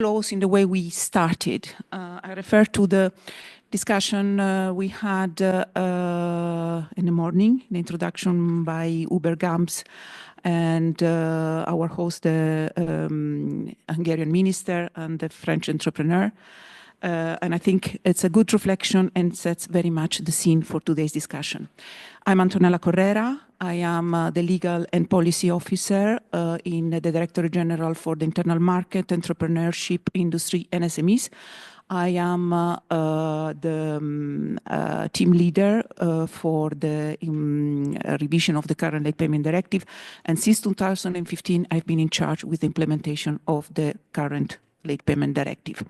close in the way we started. I refer to the discussion we had in the morning, the introduction by Uber Gams and our host, the Hungarian minister and the French entrepreneur. And I think it's a good reflection and sets very much the scene for today's discussion. I'm Antonella Correra. I am the Legal and Policy Officer in the Directorate General for the Internal Market, Entrepreneurship, Industry and SMEs. I am the team leader for the revision of the current late payment directive. And since 2015, I've been in charge with the implementation of the current late payment directive.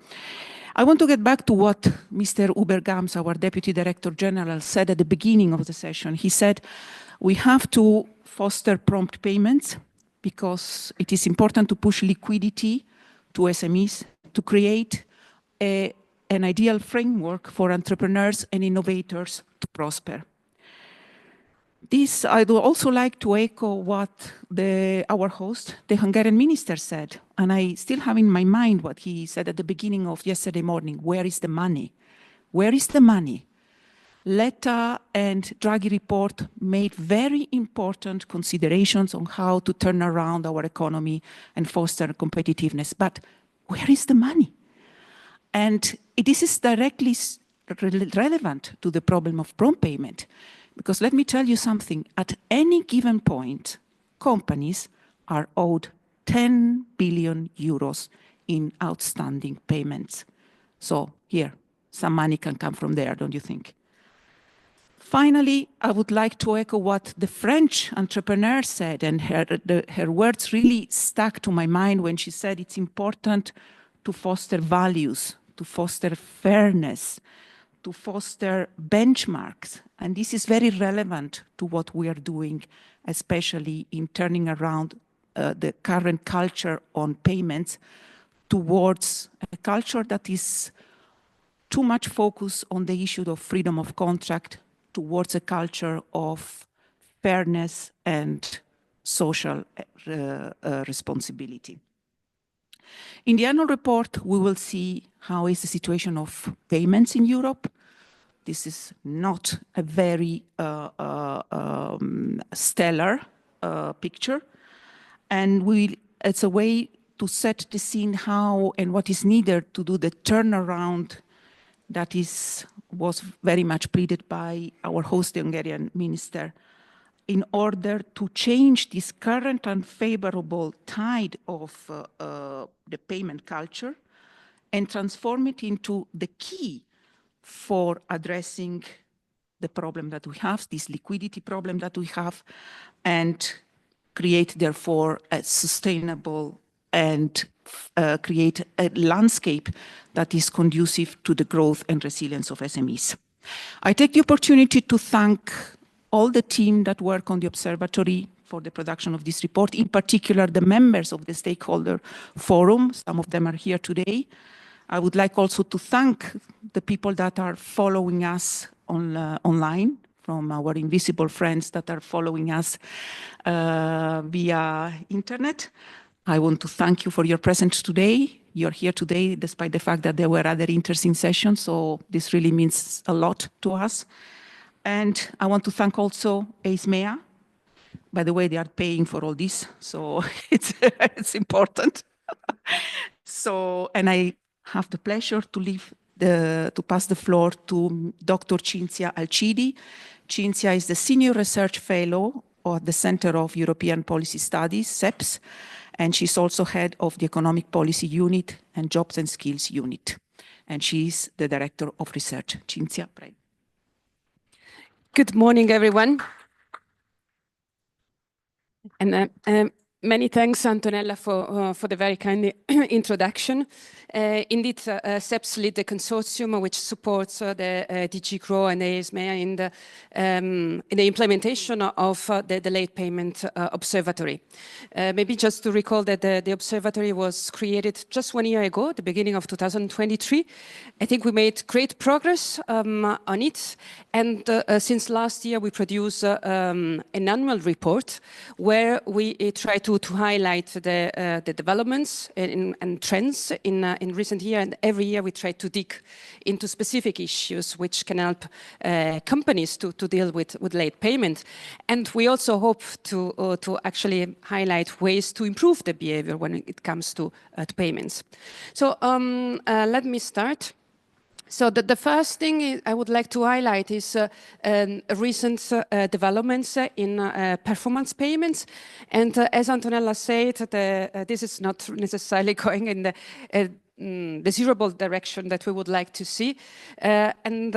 I want to get back to what Mr. Uber Gams, our Deputy Director General, said at the beginning of the session. He said, we have to foster prompt payments because it is important to push liquidity to SMEs to create an ideal framework for entrepreneurs and innovators to prosper. This, I would also like to echo what our host, the Hungarian minister, said. And I still have in my mind what he said at the beginning of yesterday morning. Where is the money? Where is the money? Letta and Draghi report made very important considerations on how to turn around our economy and foster competitiveness. But where is the money? And this is directly relevant to the problem of prompt payment. Because let me tell you something, at any given point, companies are owed 10 billion euros in outstanding payments. So here, some money can come from there, don't you think? Finally, I would like to echo what the French entrepreneur said, and her words really stuck to my mind when she said it's important to foster values, to foster fairness, to foster benchmarks. And this is very relevant to what we are doing, especially in turning around the current culture on payments towards a culture that is too much focused on the issue of freedom of contract, towards a culture of fairness and social responsibility. In the annual report, we will see how is the situation of payments in Europe. This is not a very stellar picture. And it's a way to set the scene how and what is needed to do the turnaround that was very much pleaded by our host, the Hungarian minister, in order to change this current unfavorable tide of the payment culture and transform it into the key for addressing the problem that we have, this liquidity problem that we have, and create, therefore, a sustainable and create a landscape that is conducive to the growth and resilience of SMEs. I take the opportunity to thank all the team that work on the observatory for the production of this report, in particular the members of the stakeholder forum. Some of them are here today. I would like also to thank the people that are following us online, from our invisible friends that are following us via internet. I want to thank you for your presence today. You're here today despite the fact that there were other interesting sessions, so this really means a lot to us. And I want to thank also AISMEA. By the way, they are paying for all this, so it's important. And I have the pleasure to pass the floor to Dr. Cinzia Alcidi. Cinzia is the Senior Research Fellow at the Center of European Policy Studies, CEPS, and she's also head of the Economic Policy Unit and Jobs and Skills Unit. And she's the Director of Research. Cinzia, prego. Good morning, everyone. And many thanks, Antonella, for the very kind introduction. Indeed, CEPS lead the consortium which supports the DG GROW and AISMEA in the implementation of the Late Payment Observatory. Maybe just to recall that the observatory was created just 1 year ago, at the beginning of 2023. I think we made great progress on it. And since last year, we produce an annual report where we try to to highlight the developments and trends in recent years, and every year we try to dig into specific issues which can help companies to deal with late payment. And we also hope to actually highlight ways to improve the behavior when it comes to payments. So let me start. So the first thing I would like to highlight is recent developments in performance payments. And as Antonella said, this is not necessarily going in the desirable direction that we would like to see. And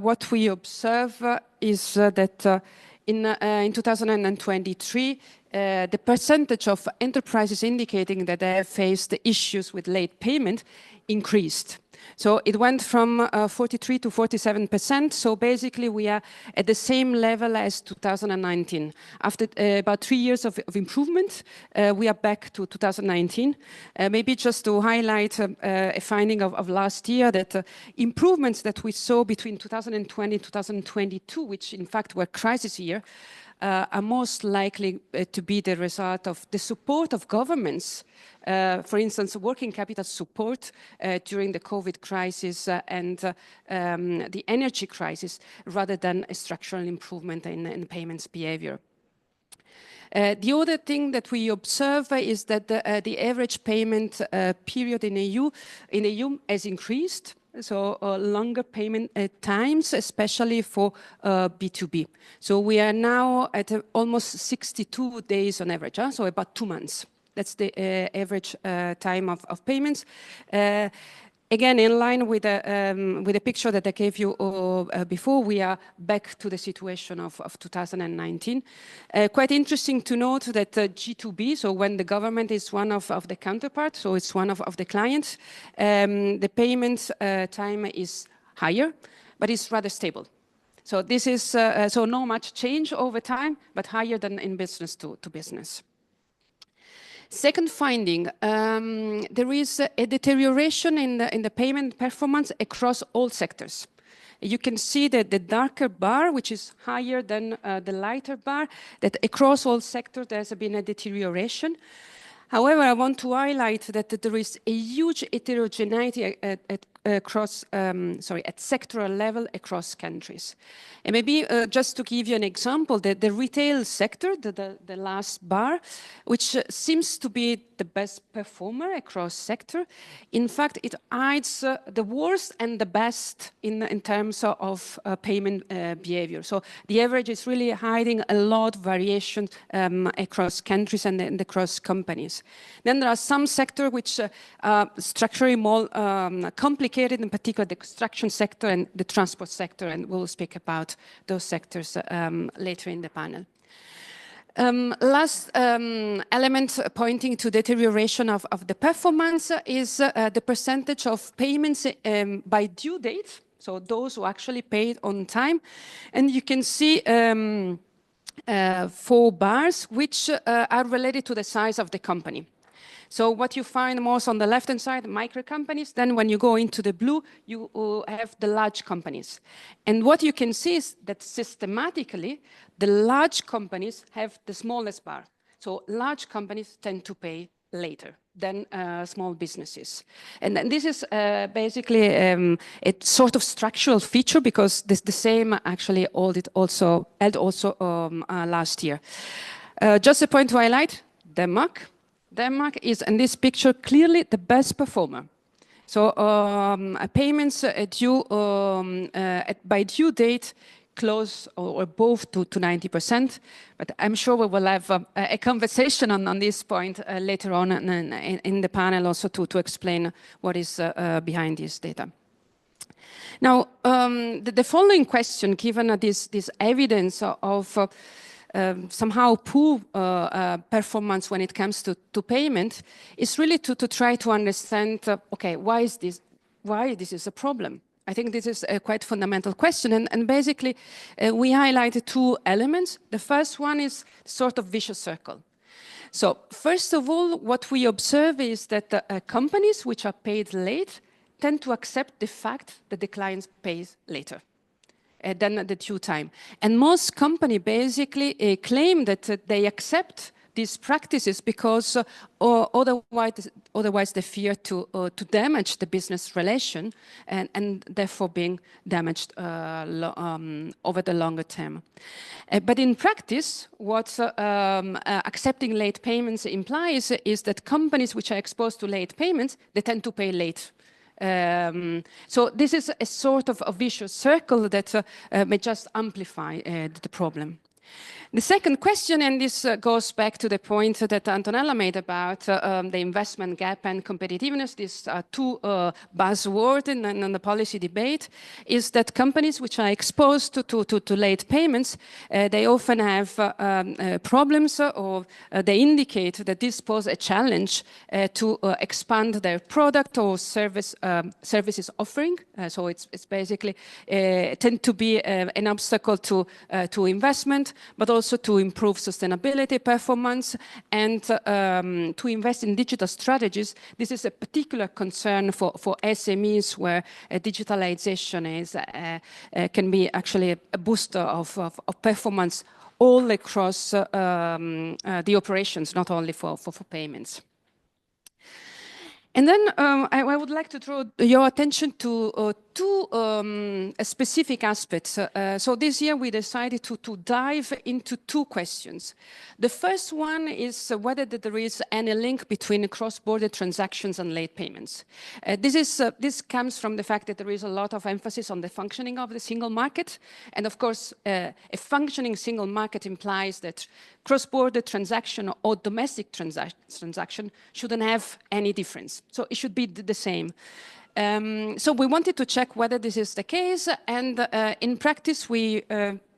what we observe is that in 2023, the percentage of enterprises indicating that they have faced issues with late payment increased. So it went from 43 to 47%. So basically we are at the same level as 2019. After about 3 years of improvement, we are back to 2019. Maybe just to highlight a finding of last year, that improvements that we saw between 2020 and 2022, which in fact were crisis year, are most likely to be the result of the support of governments. For instance, working capital support during the COVID crisis and the energy crisis, rather than a structural improvement in payments behavior. The other thing that we observe is that the average payment period in EU has increased. So longer payment times, especially for B2B. So we are now at almost 62 days on average, so about 2 months. That's the average time of payments. Again, in line with the picture that I gave you before, we are back to the situation of 2019. Quite interesting to note that G2B, so when the government is one of the counterparts, so it's one of the clients, the payment time is higher, but it's rather stable. So this is so not much change over time, but higher than in business to business. Second finding, there is a deterioration in the payment performance across all sectors. You can see that the darker bar, which is higher than the lighter bar, that across all sectors there's been a deterioration. However, I want to highlight that there is a huge heterogeneity at sectoral level across countries. And maybe just to give you an example, the retail sector, the last bar, which seems to be the best performer across sector, in fact, it hides the worst and the best in terms of payment behavior. So the average is really hiding a lot of variation across countries and across companies. Then there are some sectors which are structurally more complicated, in particular the construction sector and the transport sector, and we'll speak about those sectors later in the panel. Last element pointing to deterioration of the performance is the percentage of payments by due date, so those who actually paid on time. And you can see 4 bars which are related to the size of the company. So what you find most on the left-hand side, micro companies, then when you go into the blue, you have the large companies. And what you can see is that systematically, the large companies have the smallest bar. So large companies tend to pay later than small businesses. And this is basically a sort of structural feature, because the same actually held also last year. Just a point to highlight, Denmark is, in this picture, clearly the best performer. So payments due by due date close or above to 90%. But I'm sure we will have a conversation on this point later on in the panel, also to explain what is behind this data. Now, the following question, given this evidence of somehow poor performance when it comes to payment, is really to try to understand, okay, why this is a problem? I think this is a quite fundamental question, and basically we highlighted 2 elements. The first one is sort of vicious circle. So first of all, what we observe is that companies which are paid late tend to accept the fact that the client pays later than the due time. And most companies basically claim that they accept these practices because otherwise they fear to damage the business relation and therefore being damaged over the longer term. But in practice, what accepting late payments implies is that companies which are exposed to late payments, they tend to pay late. So this is a sort of a vicious circle that may just amplify the problem. The second question, and this goes back to the point that Antonella made about the investment gap and competitiveness, these two buzzwords in the policy debate, is that companies which are exposed to late payments, they often have problems or they indicate that this poses a challenge to expand their product or services offering. So it's basically tend to be an obstacle to investment, but also to improve sustainability, performance, and to invest in digital strategies. This is a particular concern for SMEs where digitalization can be actually a booster of performance all across the operations, not only for payments. And then I would like to draw your attention to two specific aspects. So this year we decided to dive into two questions. The first one is whether there is any link between cross-border transactions and late payments. This comes from the fact that there is a lot of emphasis on the functioning of the single market. And of course, a functioning single market implies that cross-border transaction or domestic transaction shouldn't have any difference. So it should be the same. So we wanted to check whether this is the case, and in practice we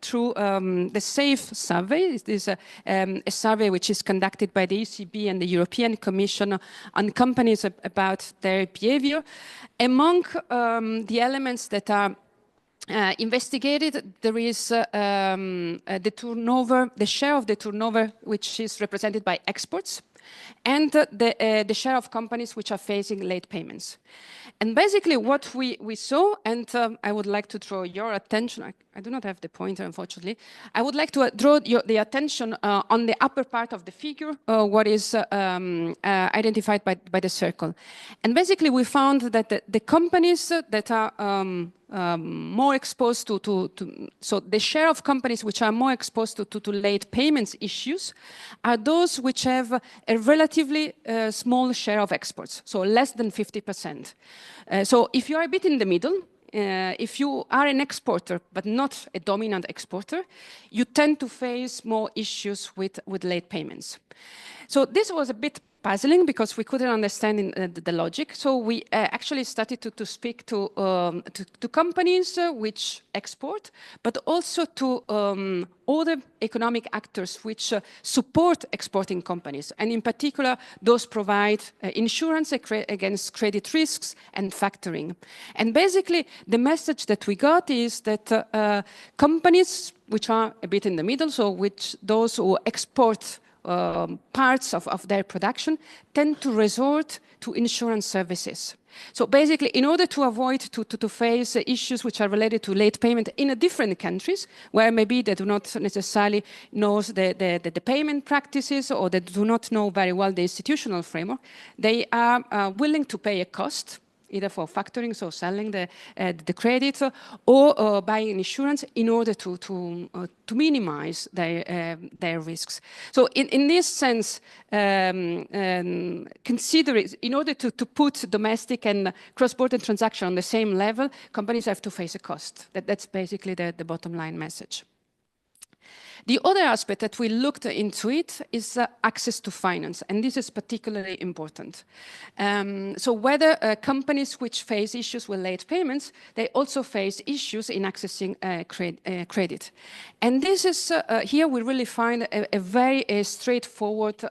through the SAFE survey. This is a survey which is conducted by the ECB and the European Commission on companies about their behavior. Among the elements that are investigated, there is the turnover, the share of the turnover which is represented by exports, and the share of companies which are facing late payments. And basically what we saw, and I would like to draw your attention, I do not have the pointer unfortunately, I would like to draw the attention on the upper part of the figure, what is identified by the circle. And basically we found that the companies that are more exposed so the share of companies which are more exposed to late payments issues are those which have a relatively small share of exports, so less than 50%. So if you are a bit in the middle, if you are an exporter but not a dominant exporter, you tend to face more issues with late payments. So this was a bit puzzling because we couldn't understand the logic. So we actually started to speak to companies which export, but also to other economic actors which support exporting companies. And in particular, those provide insurance against credit risks and factoring. And basically, the message that we got is that companies which are a bit in the middle, so those who export parts of their production tend to resort to insurance services. So basically, in order to avoid to face issues which are related to late payment in different countries, where maybe they do not necessarily know the payment practices or they do not know very well the institutional framework, they are willing to pay a cost, either for factoring, so selling the credit, or buying insurance in order to minimize their risks. So in this sense, consider it, in order to put domestic and cross-border transaction on the same level, companies have to face a cost. That's basically the bottom line message. The other aspect that we looked into it is access to finance, and this is particularly important. So whether companies which face issues with late payments, they also face issues in accessing credit. And this is, here we really find a very straightforward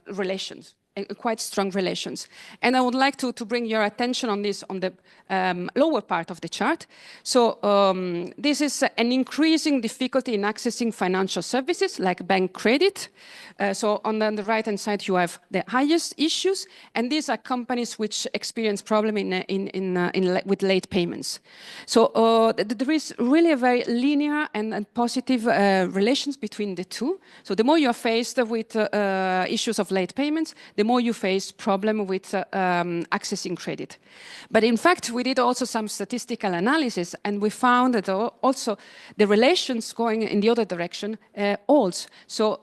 relations. quite strong relations. And I would like to bring your attention on this on the lower part of the chart. So this is an increasing difficulty in accessing financial services like bank credit. So on the right-hand side, you have the highest issues, and these are companies which experience problem with late payments. So there is really a very linear and positive relations between the two. So the more you are faced with issues of late payments, the more you face problem with accessing credit. But in fact, we did also some statistical analysis, and we found that also the relations going in the other direction holds. So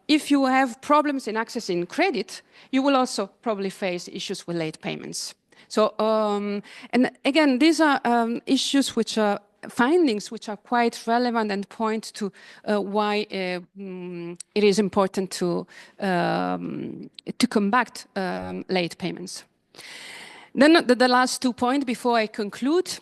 if you have problems in accessing credit, you will also probably face issues with late payments. So, and again, these are issues which are findings which are quite relevant and point to why it is important to combat late payments. Then the last 2 points before I conclude.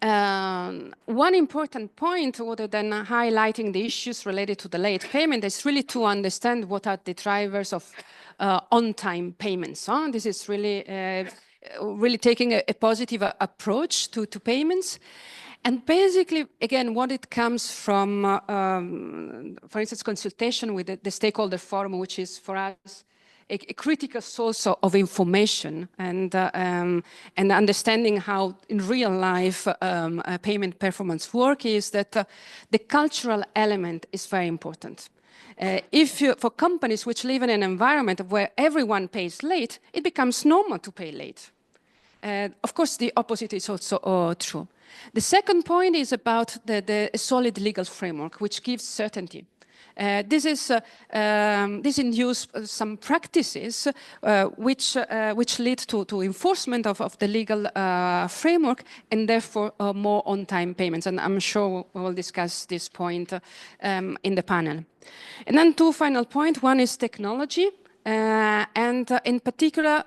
One important point, other than highlighting the issues related to the late payment, is really to understand what are the drivers of on-time payments. This is really taking a positive approach to payments. And basically, again, what it comes from, for instance, consultation with the stakeholder forum, which is for us a critical source of information and understanding how in real life payment performance work, is that the cultural element is very important. For companies which live in an environment where everyone pays late, it becomes normal to pay late. Of course, the opposite is also true. The second point is about the solid legal framework, which gives certainty. This induces some practices which lead to enforcement of the legal framework, and therefore more on-time payments. And I'm sure we will discuss this point in the panel. And then 2 final points. One is technology. And in particular,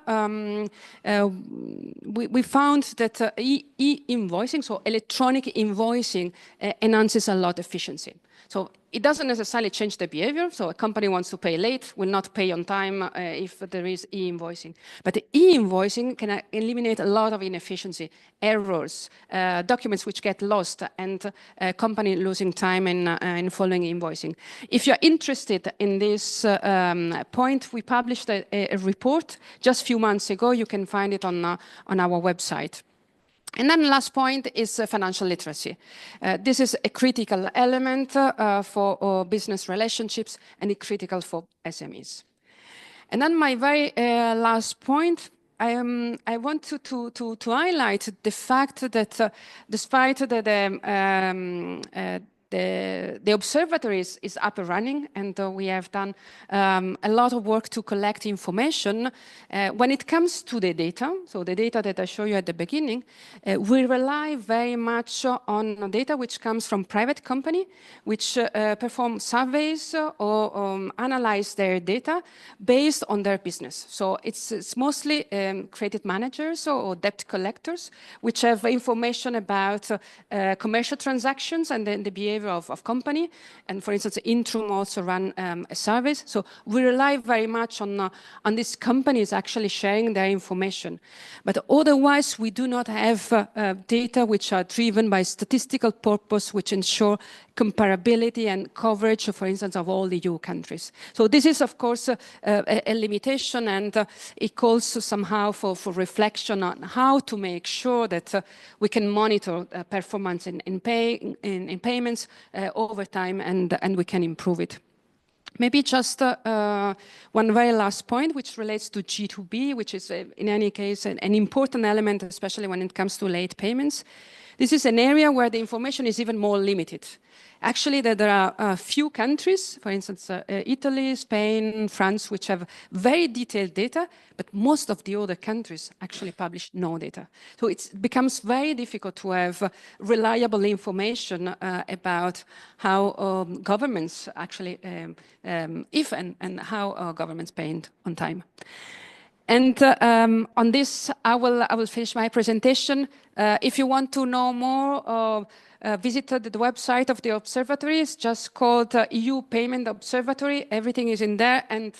we found that e-invoicing, so electronic invoicing, enhances a lot efficiency. So it doesn't necessarily change the behavior. So a company wants to pay late, will not pay on time if there is e-invoicing. But the e-invoicing can eliminate a lot of inefficiency, errors, documents which get lost, and company losing time in following invoicing. If you're interested in this point, we published a report just a few months ago. You can find it on our website. And then the last point is financial literacy. This is a critical element for business relationships, and it's critical for SMEs. And then my very last point, I want to highlight the fact that despite the observatory is up and running, and we have done a lot of work to collect information. When it comes to the data, so the data that I showed you at the beginning, we rely very much on data which comes from private company, which perform surveys or analyze their data based on their business. So it's mostly credit managers or debt collectors, which have information about commercial transactions and then the behavior of company. And for instance, Intrum also run a survey. So we rely very much on these companies actually sharing their information. But otherwise, we do not have data which are driven by statistical purpose, which ensure comparability and coverage, for instance, of all the EU countries. So this is, of course, a limitation, and it calls somehow for reflection on how to make sure that we can monitor performance in payments over time, and we can improve it. Maybe just one very last point, which relates to G2B, which is, in any case, an important element, especially when it comes to late payments. This is an area where the information is even more limited. Actually, there are a few countries, for instance, Italy, Spain, France, which have very detailed data, but most of the other countries actually publish no data. So it becomes very difficult to have reliable information about how governments actually, if and how governments pay on time. And on this, I will finish my presentation. If you want to know more, visit the website of the observatory. It's just called EU Payment Observatory. Everything is in there, and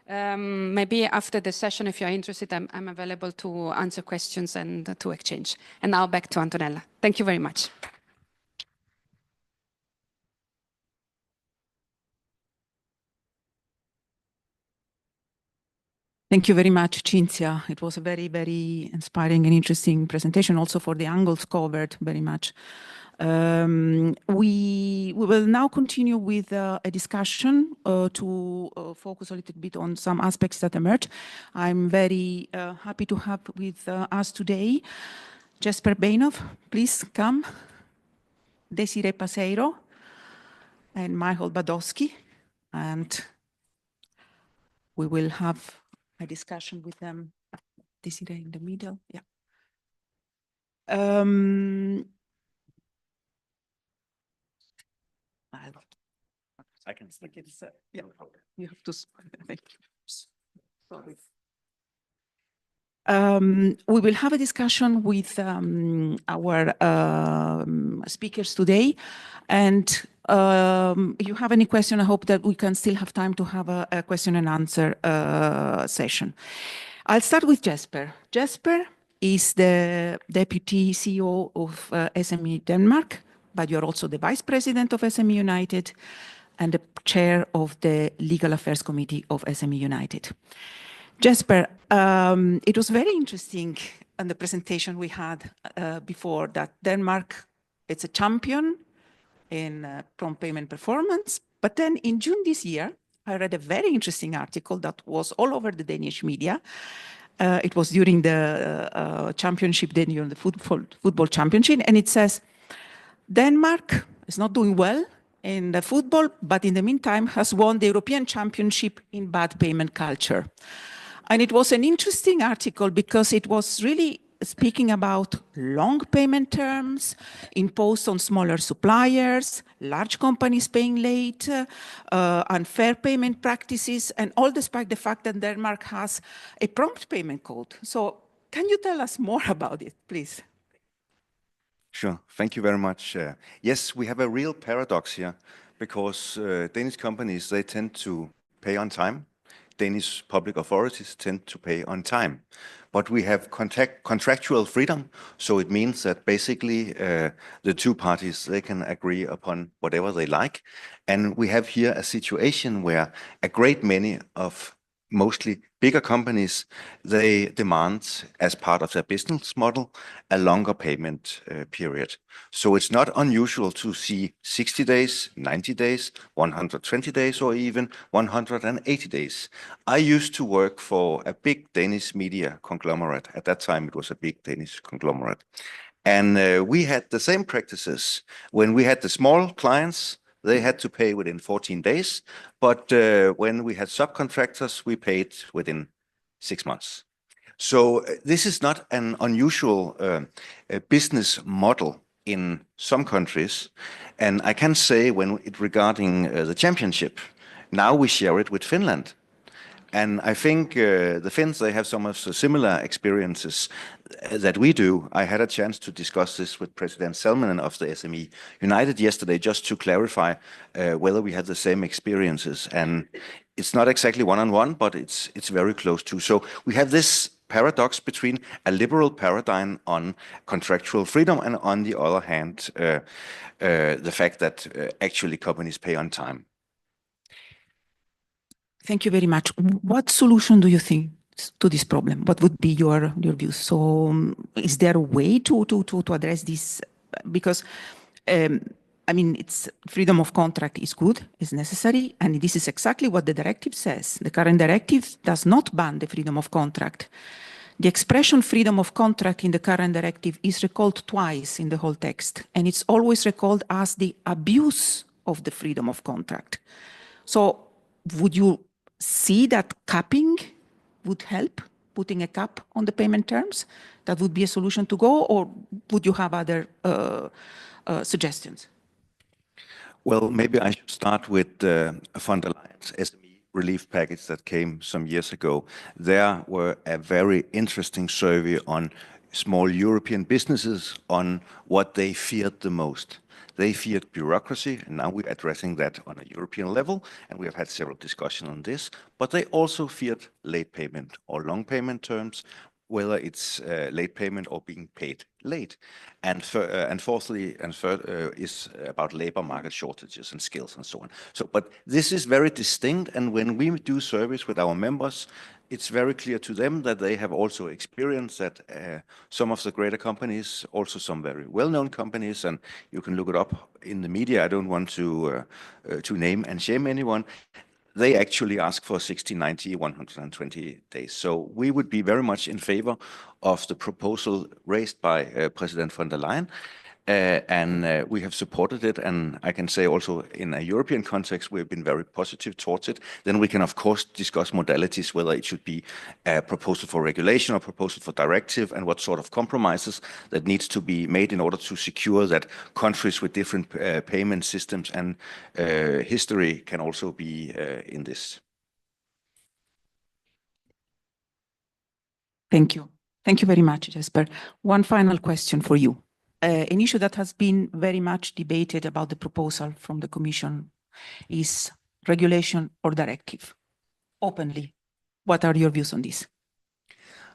Maybe after the session, if you're interested, I'm available to answer questions and to exchange. And now back to Antonella. Thank you very much. Thank you very much, Cinzia. It was a very, very inspiring and interesting presentation, also for the angles covered very much. We will now continue with a discussion to focus a little bit on some aspects that emerge. I'm very happy to have with us today Jesper Beinov, please come, Desiree Paseiro, and Michael Badowski, and we will have a discussion with them. Desiree in the middle, yeah. I can speak. Yeah, you have to. Thank you. Sorry. We will have a discussion with our speakers today, and if you have any question, I hope that we can still have time to have a question and answer session. I'll start with Jesper. Jesper is the Deputy CEO of SME Denmark, but you're also the Vice President of SME United and the Chair of the Legal Affairs Committee of SME United. Jesper, it was very interesting in the presentation we had before that Denmark, it's a champion in prompt payment performance. But then in June this year, I read a very interesting article that was all over the Danish media. It was during the championship, during the football championship, and it says, Denmark is not doing well in the football, but in the meantime has won the European Championship in bad payment culture. And it was an interesting article because it was really speaking about long payment terms imposed on smaller suppliers, large companies paying late, unfair payment practices, and all despite the fact that Denmark has a prompt payment code. So can you tell us more about it, please? Sure. Thank you very much. Yes, we have a real paradox here because Danish companies, they tend to pay on time. Danish public authorities tend to pay on time. But we have contractual freedom, so it means that basically the two parties, they can agree upon whatever they like. And we have here a situation where a great many of mostly bigger companies, they demand as part of their business model a longer payment period. So it's not unusual to see 60 days, 90 days, 120 days, or even 180 days. I used to work for a big Danish media conglomerate. At that time, it was a big Danish conglomerate. And we had the same practices. When we had the small clients, they had to pay within 14 days. But when we had subcontractors, we paid within 6 months. So this is not an unusual business model in some countries. And I can say when regarding the championship, now we share it with Finland. And I think the Finns, they have some of the similar experiences that we do. I had a chance to discuss this with President Salminen of the SME United yesterday, just to clarify whether we had the same experiences. And it's not exactly one-on-one, but it's very close to. So we have this paradox between a liberal paradigm on contractual freedom and on the other hand, the fact that actually companies pay on time. Thank you very much. What solution do you think to this problem? What would be your views? So is there a way to address this? Because I mean, it's freedom of contract is good, is necessary, and this is exactly what the directive says. The current directive does not ban the freedom of contract. The expression freedom of contract in the current directive is recalled twice in the whole text, and it's always recalled as the abuse of the freedom of contract. So would you see that capping would help, putting a cap on the payment terms? That would be a solution to go, or would you have other suggestions? Well, maybe I should start with von der Leyen's SME relief package that came some years ago. There were a very interesting survey on small European businesses on what they feared the most. They feared bureaucracy, and now we're addressing that on a European level, and we have had several discussions on this. But they also feared late payment or long payment terms, whether it's late payment or being paid late. And fourthly and third is about labor market shortages and skills and so on. So, but this is very distinct, and when we do surveys with our members, it's very clear to them that they have also experienced that some of the greater companies, also some very well-known companies, and you can look it up in the media. I don't want to name and shame anyone. They actually ask for 60, 90, 120 days. So we would be very much in favor of the proposal raised by President von der Leyen. And we have supported it, and I can say also in a European context, we've been very positive towards it. Then we can, of course, discuss modalities, whether it should be a proposal for regulation or proposal for directive, and what sort of compromises that needs to be made in order to secure that countries with different payment systems and history can also be in this. Thank you. Thank you very much, Jesper. One final question for you. An issue that has been very much debated about the proposal from the Commission is regulation or directive. Openly, what are your views on this?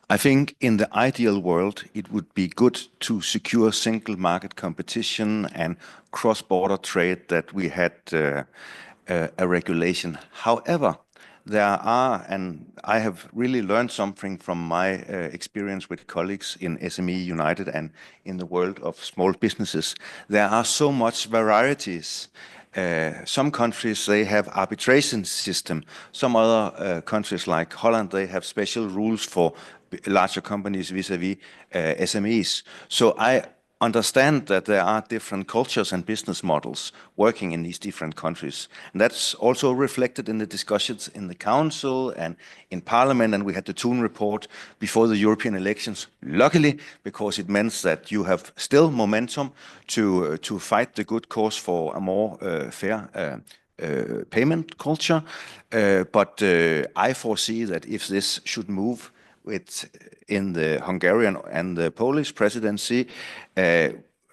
I think in the ideal world, it would be good to secure single market competition and cross-border trade, that we had a regulation. However, there are, and I have really learned something from my experience with colleagues in SME United and in the world of small businesses. There are so much varieties. Some countries, they have arbitration system. Some other countries like Holland, they have special rules for larger companies vis-a-vis SMEs. So I understand that there are different cultures and business models working in these different countries. And that's also reflected in the discussions in the Council and in Parliament. And we had the Thun report before the European elections, luckily, because it meant that you have still momentum to fight the good cause for a more fair payment culture. But I foresee that if this should move in the Hungarian and the Polish presidency,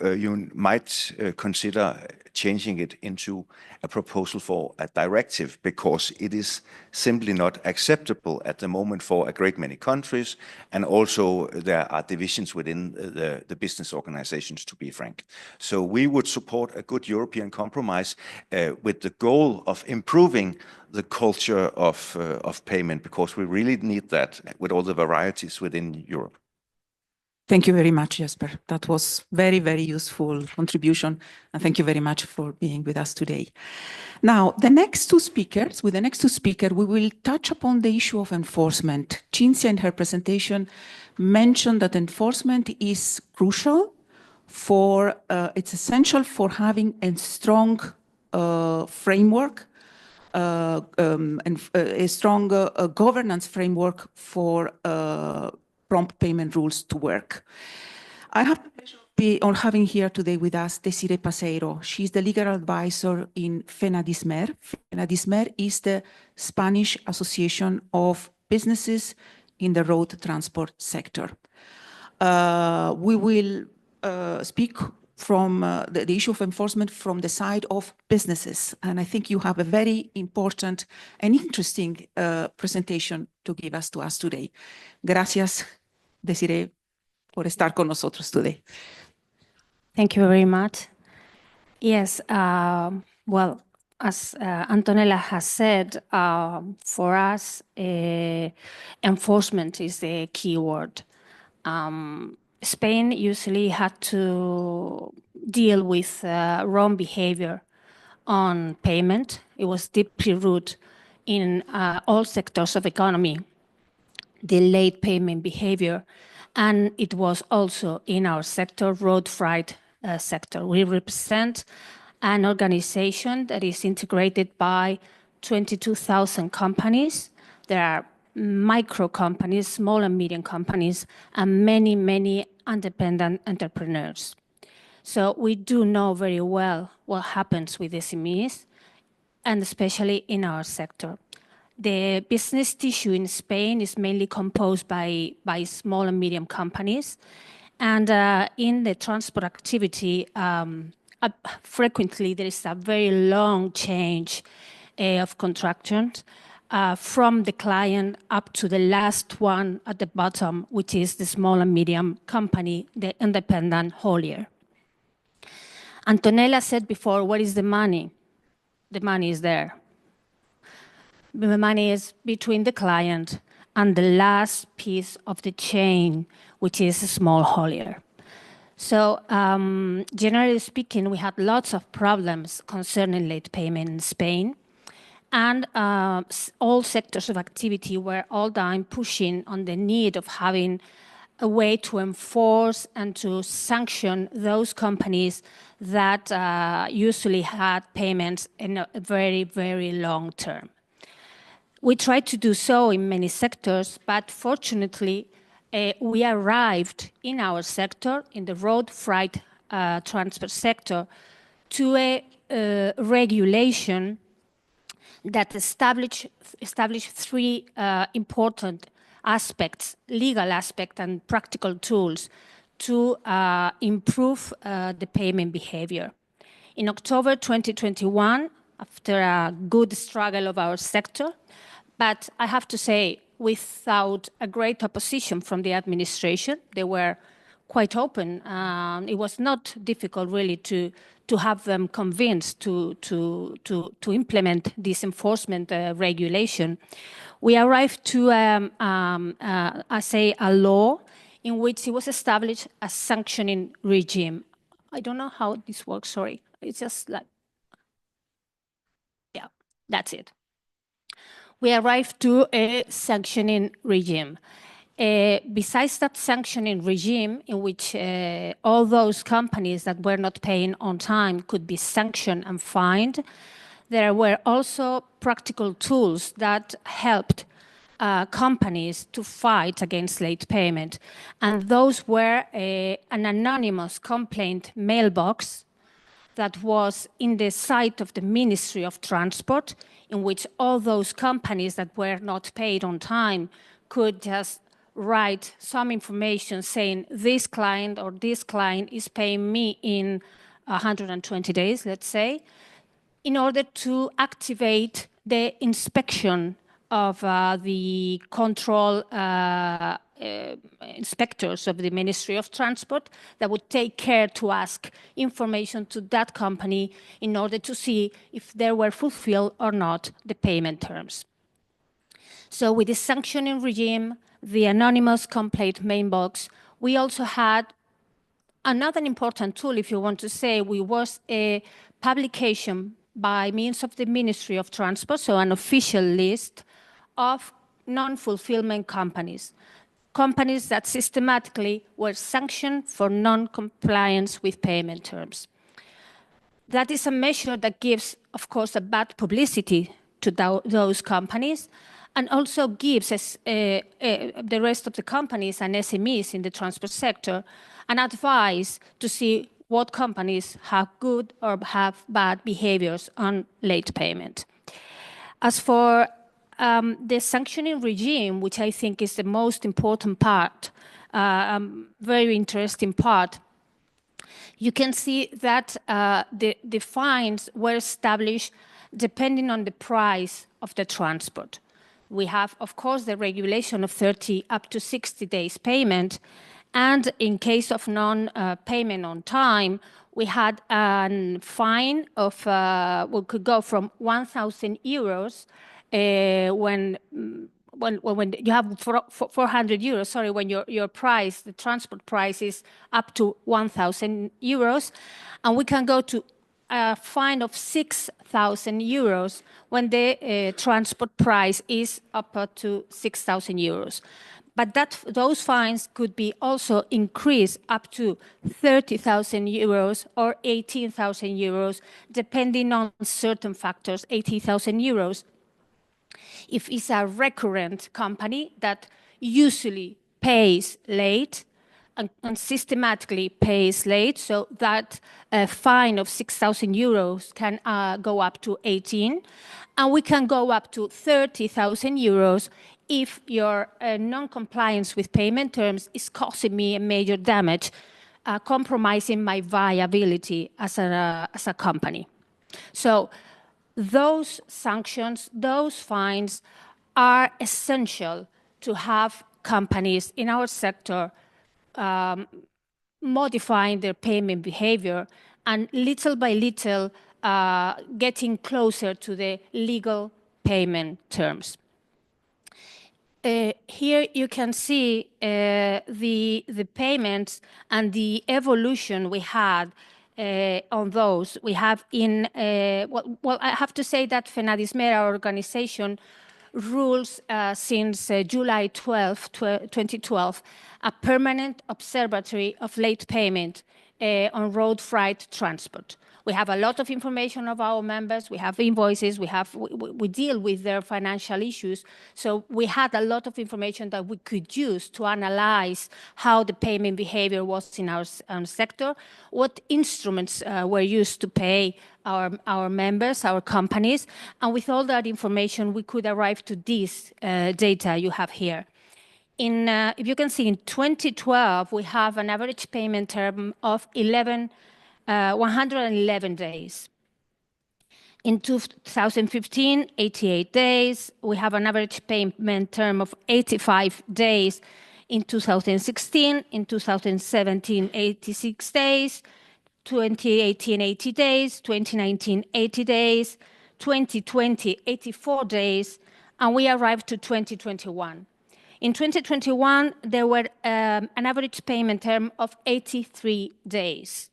you might consider changing it into a proposal for a directive, because it is simply not acceptable at the moment for a great many countries, and also there are divisions within the business organizations, to be frank. So we would support a good European compromise with the goal of improving the culture of payment, because we really need that with all the varieties within Europe. Thank you very much, Jesper. That was very, very useful contribution. And thank you very much for being with us today. Now, with the next two speakers, we will touch upon the issue of enforcement. Cinzia, in her presentation, mentioned that enforcement is crucial for, it's essential for having a strong framework, and a strong governance framework for prompt payment rules to work. I have the pleasure of having here today with us Desiree Paseiro. She's the legal advisor in FENADISMER. FENADISMER is the Spanish Association of Businesses in the Road Transport Sector. We will speak from the issue of enforcement from the side of businesses. And I think you have a very important and interesting presentation to give us to us today. Gracias, Desiree, por estar con nosotros today. Thank you very much. Yes, well, as Antonella has said, for us, enforcement is the key word. Spain usually had to deal with wrong behavior on payment. It was deeply rooted in all sectors of economy, the late payment behavior, and it was also in our sector, road freight sector. We represent an organization that is integrated by 22,000 companies. There are micro companies, small and medium companies, and many, many independent entrepreneurs. So we do know very well what happens with SMEs, and especially in our sector. The business tissue in Spain is mainly composed by small and medium companies. And in the transport activity, frequently there is a very long change of contractions from the client up to the last one at the bottom, which is the small and medium company, the independent haulier. Antonella said before, where is the money? The money is there. The money is between the client and the last piece of the chain, which is a small haulier. So generally speaking, we had lots of problems concerning late payment in Spain. And all sectors of activity were all time pushing on the need of having a way to enforce and to sanction those companies that usually had payments in a very, very long term. We tried to do so in many sectors, but fortunately, we arrived in our sector, in the road freight transport sector, to a regulation that established three important aspects, legal aspects and practical tools to improve the payment behavior. In October 2021, after a good struggle of our sector, but I have to say, without a great opposition from the administration, they were quite open. It was not difficult really to have them convinced to implement this enforcement regulation. We arrived to, I say, a law in which it was established a sanctioning regime. I don't know how this works, sorry. It's just like, yeah, that's it. We arrived to a sanctioning regime. Besides that sanctioning regime, in which all those companies that were not paying on time could be sanctioned and fined, there were also practical tools that helped companies to fight against late payment. And those were an anonymous complaint mailbox that was in the site of the Ministry of Transport, in which all those companies that were not paid on time could just write some information saying this client or this client is paying me in 120 days, let's say, in order to activate the inspection of the control inspectors of the Ministry of Transport that would take care to ask information to that company in order to see if they were fulfilled or not the payment terms. So with the sanctioning regime, the anonymous complaint mailbox, we also had another important tool, if you want to say, was a publication by means of the Ministry of Transport, so an official list of non-fulfillment companies, companies that systematically were sanctioned for non-compliance with payment terms. That is a measure that gives, of course, a bad publicity to those companies, and also gives the rest of the companies and SMEs in the transport sector an advice to see what companies have good or have bad behaviors on late payment. As for the sanctioning regime, which I think is the most important part, very interesting part, you can see that the fines were established depending on the price of the transport. We have, of course, the regulation of 30 up to 60 days payment. And in case of non-payment on time, we had a fine of, we could go from 1,000 euros when you have 400 euros, sorry, when your price, the transport price is up to 1,000 euros. And we can go to a fine of 6,000 euros when the transport price is up to 6,000 euros. But those fines could be also increased up to 30,000 euros or 18,000 euros, depending on certain factors, 80,000 euros. If it's a recurrent company that usually pays late and systematically pays late, so that fine of 6,000 euros can go up to 18, and we can go up to 30,000 euros if your non-compliance with payment terms is causing me a major damage compromising my viability as a company. So those sanctions, those fines are essential to have companies in our sector modifying their payment behavior and little by little getting closer to the legal payment terms. Here you can see the payments and the evolution we had on those. We have in, well, I have to say that FENADISMER, our organization, rules since July 12, 2012, a permanent observatory of late payment on road freight transport. We have a lot of information of our members. We have invoices. We deal with their financial issues. So we had a lot of information that we could use to analyze how the payment behavior was in our sector, what instruments were used to pay our members, our companies. And with all that information, we could arrive to this data you have here. If you can see, in 2012, we have an average payment term of 111 days. In 2015, 88 days. We have an average payment term of 85 days. In 2016, in 2017, 86 days. 2018, 80 days. 2019, 80 days. 2020, 84 days. And we arrived to 2021. In 2021, there were an average payment term of 83 days.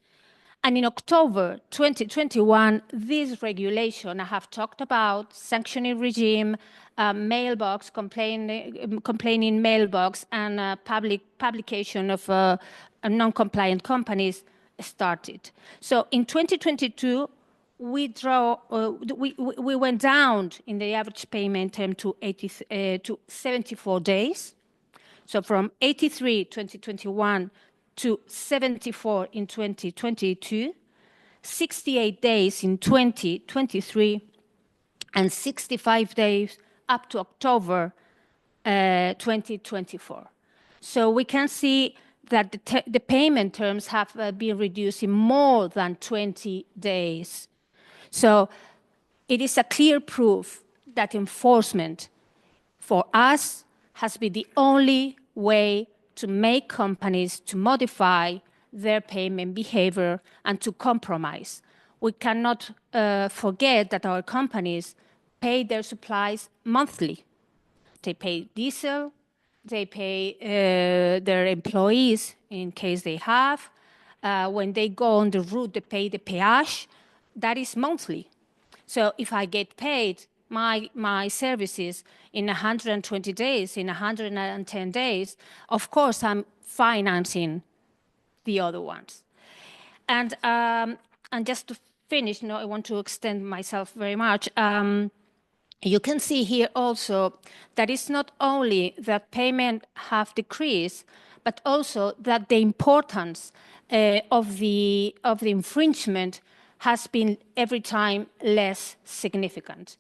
And in October 2021, this regulation I have talked about, sanctioning regime, mailbox, complaining mailbox, and publication of non-compliant companies started. So in 2022, we went down in the average payment term to 74 days. So from 83 2021 to 74 in 2022, 68 days in 2023, and 65 days up to October 2024. So we can see that the payment terms have been reduced in more than 20 days. So it is a clear proof that enforcement for us has been the only way to make companies to modify their payment behavior and to compromise. We cannot forget that our companies pay their supplies monthly. They pay diesel, they pay their employees in case they have. When they go on the route, they pay the peage. That is monthly. So if I get paid my services in 120 days, in 110 days, of course I'm financing the other ones. And just to finish, I want to extend myself very much. You can see here also that it's not only that payment have decreased, but also that the importance of the infringement has been every time less significant.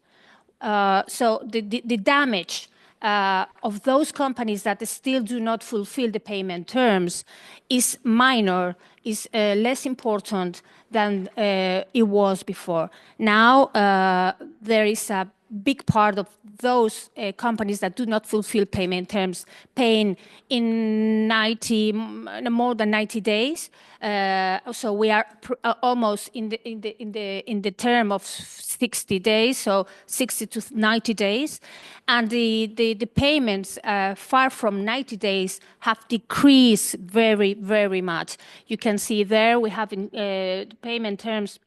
So the damage of those companies that still do not fulfill the payment terms is minor, is less important than it was before. Now there is a big part of those companies that do not fulfill payment terms paying in more than 90 days. So we are almost in the term of 60 days, so 60 to 90 days, and the payments far from 90 days have decreased very, very much. You can see there we have payment terms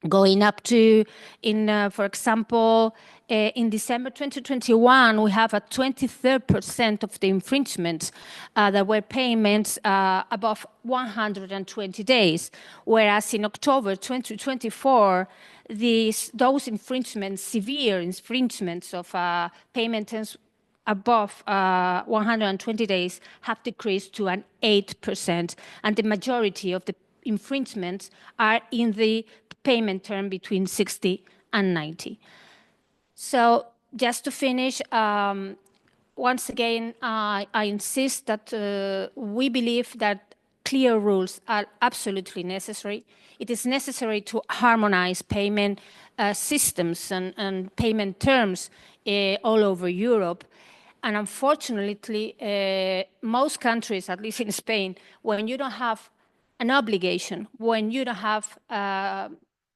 going up to, for example, in December 2021, we have a 23% of the infringements that were payments above 120 days, whereas in October 2024, those infringements, severe infringements of payment terms above 120 days have decreased to an 8%, and the majority of the infringements are in the payment term between 60 and 90. So just to finish, once again, I insist that we believe that clear rules are absolutely necessary. It is necessary to harmonize payment systems and payment terms all over Europe. And unfortunately, most countries, at least in Spain, when you don't have an obligation, when you don't have,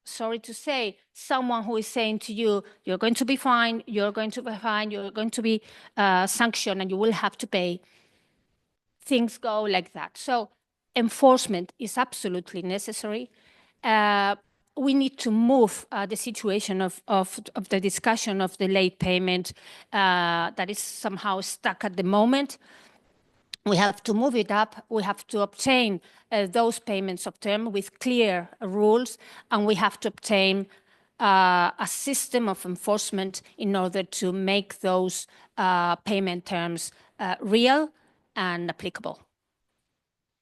sorry to say, someone who is saying to you, you're going to be fined, you're going to be fined, you're going to be sanctioned, and you will have to pay, things go like that. So enforcement is absolutely necessary. We need to move the situation of the discussion of the late payment that is somehow stuck at the moment. We have to move it up. We have to obtain those payments of term with clear rules, and we have to obtain a system of enforcement in order to make those payment terms real and applicable.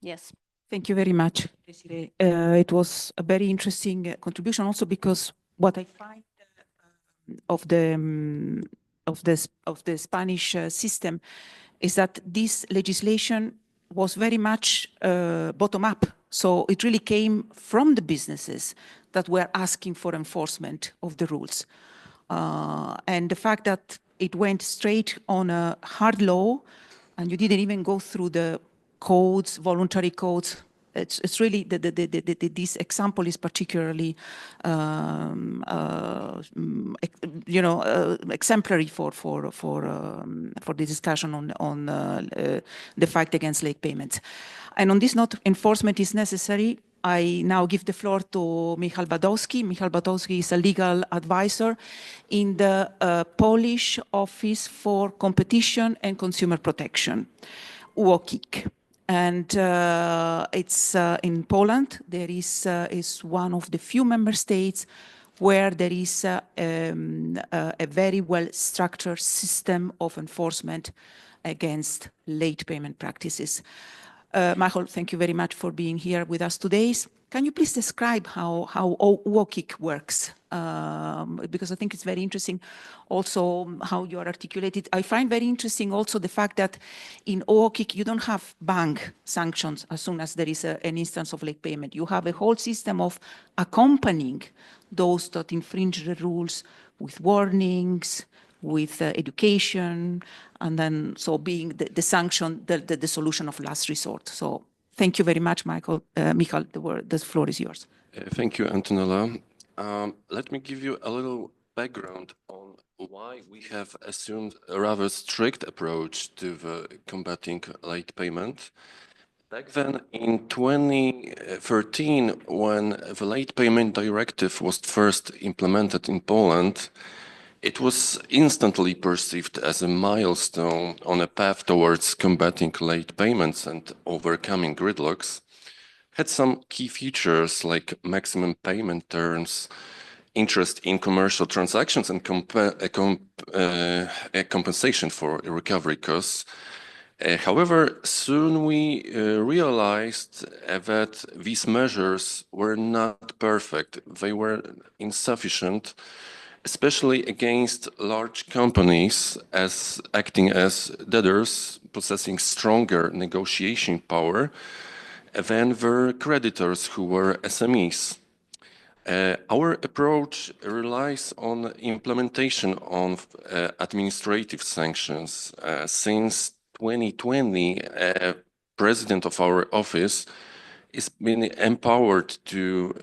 Yes. Thank you very much, Desiree. It was a very interesting contribution, also because what I find of the Spanish system is that this legislation was very much bottom up. So it really came from the businesses that were asking for enforcement of the rules. And the fact that it went straight on a hard law, and you didn't even go through the codes, voluntary codes. It's really, this example is particularly, exemplary for the discussion on the fight against late payments. And on this note, enforcement is necessary. I now give the floor to Michał Badowski. Michał Badowski is a legal advisor in the Polish Office for Competition and Consumer Protection, UOKiK. And it's in Poland. There is one of the few member states where there is a very well-structured system of enforcement against late payment practices. Michał, thank you very much for being here with us today. Can you please describe how UOKiK works? Because I think it's very interesting also how you are articulated. I find very interesting also the fact that in UOKiK you don't have bank sanctions as soon as there is an instance of late payment. You have a whole system of accompanying those that infringe the rules with warnings, with education, and then so being the sanction, the solution of last resort. So thank you very much, Michał. The floor is yours. Thank you, Antonella. Let me give you a little background on why we have assumed a rather strict approach to the combating late payment. Back then in 2013, when the late payment directive was first implemented in Poland, it was instantly perceived as a milestone on a path towards combating late payments and overcoming gridlocks. Had some key features like maximum payment terms, interest in commercial transactions, and a compensation for recovery costs. However, soon we realized that these measures were not perfect. They were insufficient, especially against large companies as acting as debtors, possessing stronger negotiation power than their creditors, who were SMEs. Our approach relies on implementation of administrative sanctions. Since 2020, president of our office is been empowered to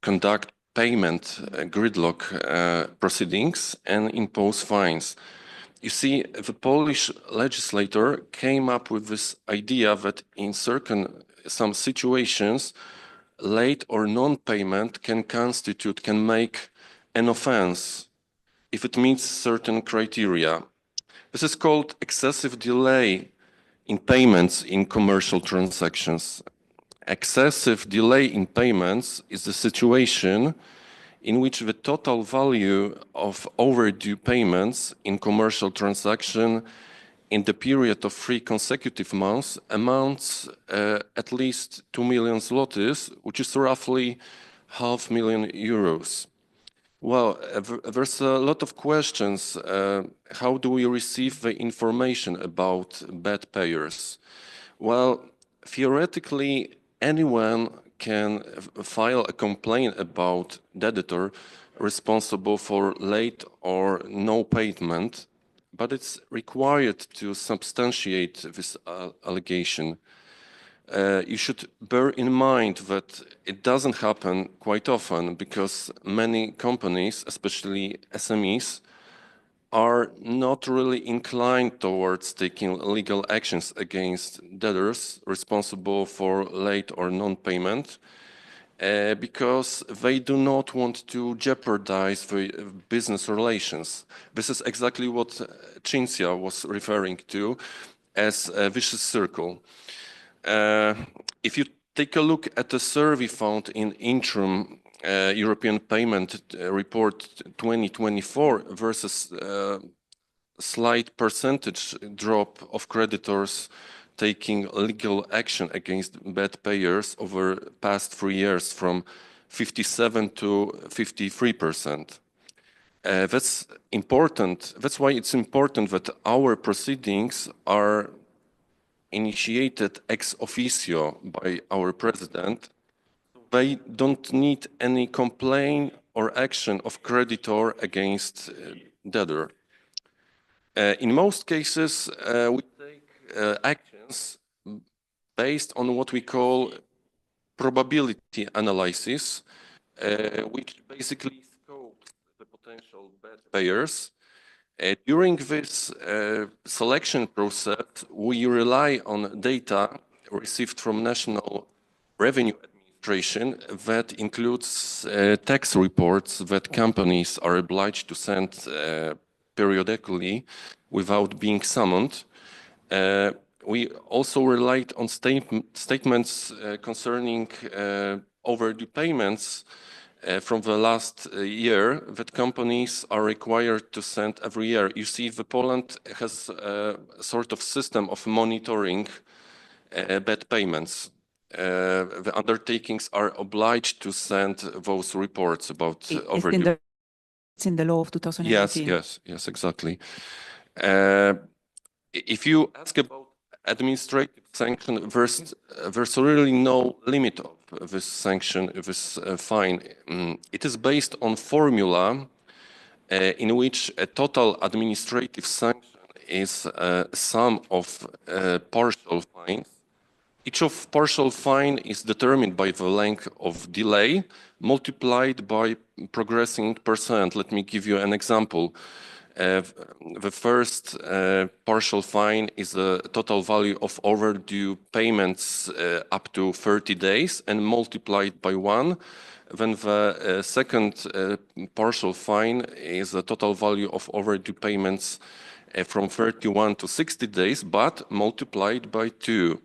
conduct payment gridlock proceedings and impose fines. You see, the Polish legislator came up with this idea that in some situations, late or non-payment can make an offense if it meets certain criteria. This is called excessive delay in payments in commercial transactions. Excessive delay in payments is the situation in which the total value of overdue payments in commercial transaction in the period of 3 consecutive months amounts at least 2 million zlotys, which is roughly €500,000. Well, there's a lot of questions. How do we receive the information about bad payers? Well, theoretically, anyone can file a complaint about debtor responsible for late or no payment, but it's required to substantiate this allegation. You should bear in mind that it doesn't happen quite often because many companies, especially SMEs, are not really inclined towards taking legal actions against debtors responsible for late or non-payment because they do not want to jeopardize the business relations. This is exactly what Cinzia was referring to as a vicious circle. If you take a look at the survey found in interim European Payment Report 2024 versus slight percentage drop of creditors taking legal action against bad payers over the past 3 years from 57 to 53%. That's important. That's why it's important that our proceedings are initiated ex officio by our president. They don't need any complaint or action of creditor against debtor. In most cases, we take actions based on what we call probability analysis, which basically scopes the potential bad payers. During this selection process, we rely on data received from National Revenue Administration that includes tax reports that companies are obliged to send periodically without being summoned. We also relied on statements concerning overdue payments from the last year that companies are required to send every year. You see, Poland has a sort of system of monitoring bad payments. The undertakings are obliged to send those reports about overdue. It's in the law of 2018. Yes, exactly. If you ask about administrative sanction, there's really no limit of this sanction, this fine. It is based on formula in which a total administrative sanction is a sum of partial fines. Each of partial fine is determined by the length of delay multiplied by progressing percent. Let me give you an example. The first partial fine is the total value of overdue payments up to 30 days and multiplied by 1. Then the second partial fine is the total value of overdue payments from 31 to 60 days, but multiplied by 2.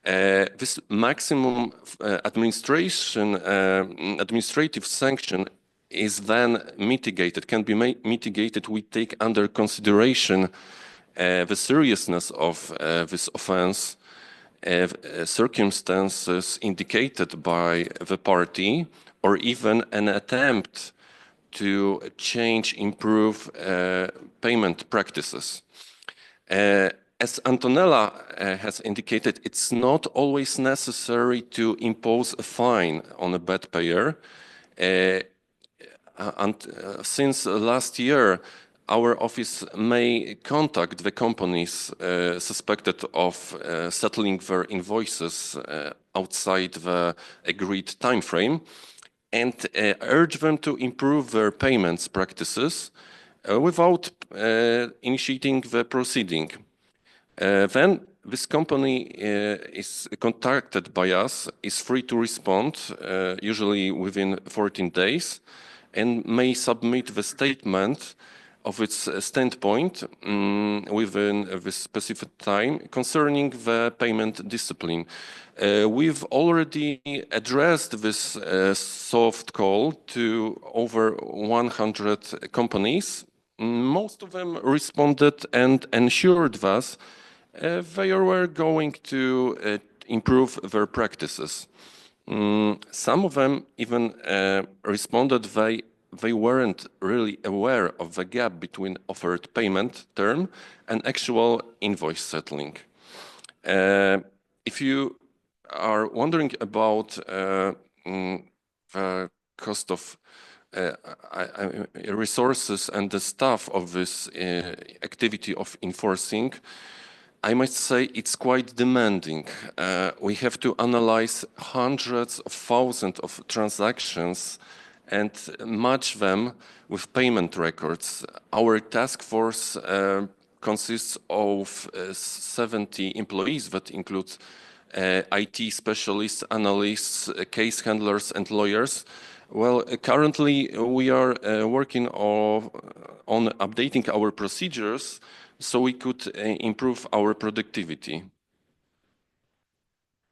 This maximum administrative sanction is then mitigated, can be mitigated. We take under consideration the seriousness of this offense, circumstances indicated by the party, or even an attempt to change, improve payment practices. As Antonella has indicated, it's not always necessary to impose a fine on a bad payer. Since last year, our office may contact the companies suspected of settling their invoices outside the agreed time frame and urge them to improve their payments practices without initiating the proceeding. Then this company is contacted by us, is free to respond, usually within 14 days, and may submit the statement of its standpoint within a specific time concerning the payment discipline. We've already addressed this soft call to over 100 companies. Most of them responded and ensured us they were going to improve their practices. Some of them even responded they weren't really aware of the gap between offered payment term and actual invoice settling. If you are wondering about the cost of resources and the staff of this activity of enforcing, I must say it's quite demanding. We have to analyze hundreds of thousands of transactions and match them with payment records. Our task force consists of 70 employees that include IT specialists, analysts, case handlers, and lawyers. Well, currently we are working on updating our procedures so we could improve our productivity.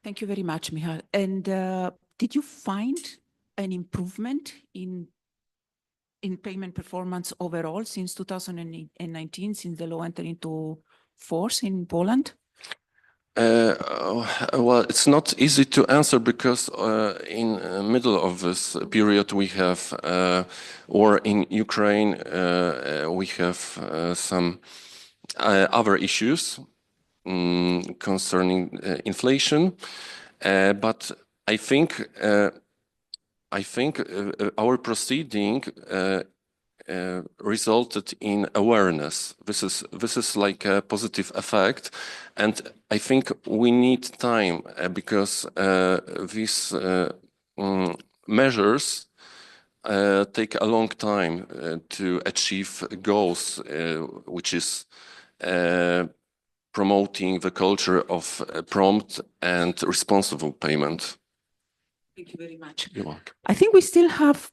Thank you very much, Michal. And did you find an improvement in payment performance overall since 2019, since the law entered into force in Poland? Well, it's not easy to answer because in the middle of this period we have war in Ukraine, we have some other issues concerning inflation, but I think our proceeding resulted in awareness. This is like a positive effect, and I think we need time because these measures take a long time to achieve goals, which is promoting the culture of prompt and responsible payment. Thank you very much. You're welcome. I think we still have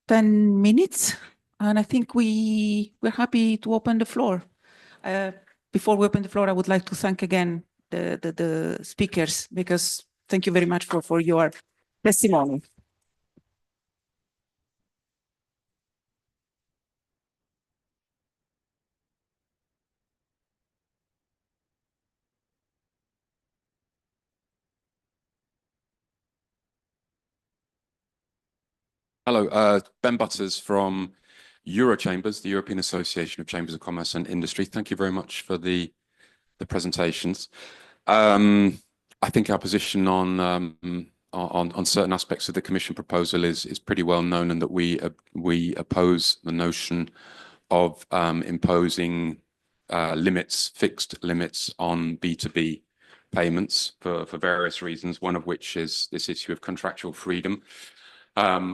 10 minutes, and I think we're happy to open the floor. Before we open the floor, I would like to thank again the speakers, because thank you very much for your testimony. Hello, Ben Butters from Eurochambers, the European Association of Chambers of Commerce and Industry. Thank you very much for the presentations. I think our position on certain aspects of the Commission proposal is pretty well known, and that we oppose the notion of imposing fixed limits on B2B payments for various reasons. One of which is this issue of contractual freedom,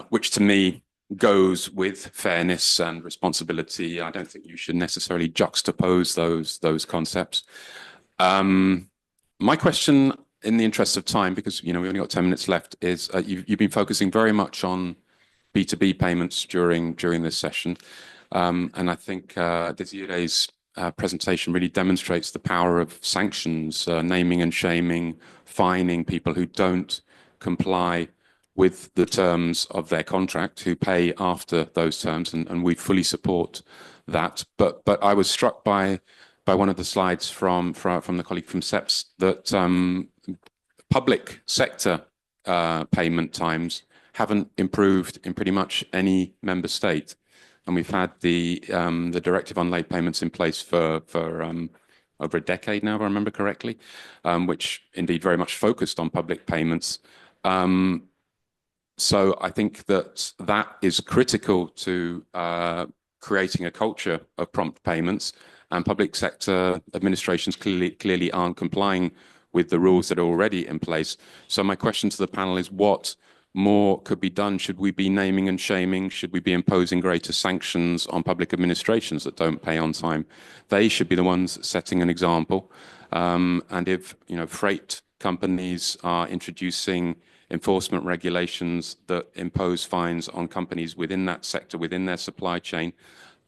which to me goes with fairness and responsibility. I don't think you should necessarily juxtapose those concepts. My question, in the interest of time, because we only got 10 minutes left, is you've been focusing very much on B2B payments during this session, and I think Desiree's presentation really demonstrates the power of sanctions, naming and shaming, fining people who don't comply with the terms of their contract, who pay after those terms, and we fully support that. But I was struck by one of the slides from the colleague from SEPS that public sector payment times haven't improved in pretty much any member state, and we've had the directive on late payments in place for over a decade now, if I remember correctly, which indeed very much focused on public payments. So I think that is critical to creating a culture of prompt payments, and public sector administrations clearly aren't complying with the rules that are already in place. So my question to the panel is, what more could be done? Should we be naming and shaming? Should we be imposing greater sanctions on public administrations that don't pay on time? They should be the ones setting an example. And if freight companies are introducing enforcement regulations that impose fines on companies within that sector, within their supply chain,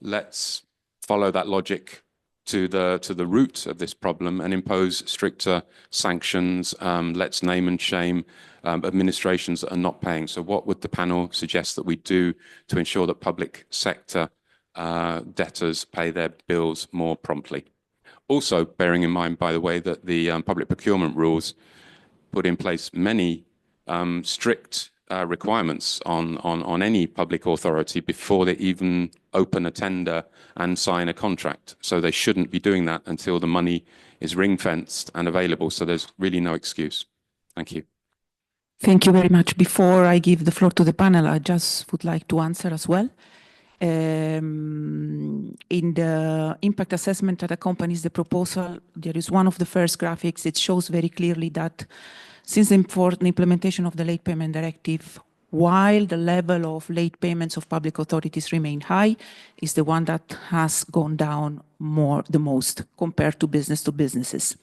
let's follow that logic to the root of this problem and impose stricter sanctions. Let's name and shame administrations that are not paying. So what would the panel suggest that we do to ensure that public sector debtors pay their bills more promptly? Also, bearing in mind, by the way, that the public procurement rules put in place many strict requirements on any public authority before they even open a tender and sign a contract. So they shouldn't be doing that until the money is ring-fenced and available. So there's really no excuse. Thank you. Thank you very much. Before I give the floor to the panel, I just would like to answer as well. In the impact assessment that accompanies the proposal, there is one of the first graphics. It shows very clearly that since the implementation of the late payment directive, while the level of late payments of public authorities remain high, is the one that has gone down the most compared to businesses.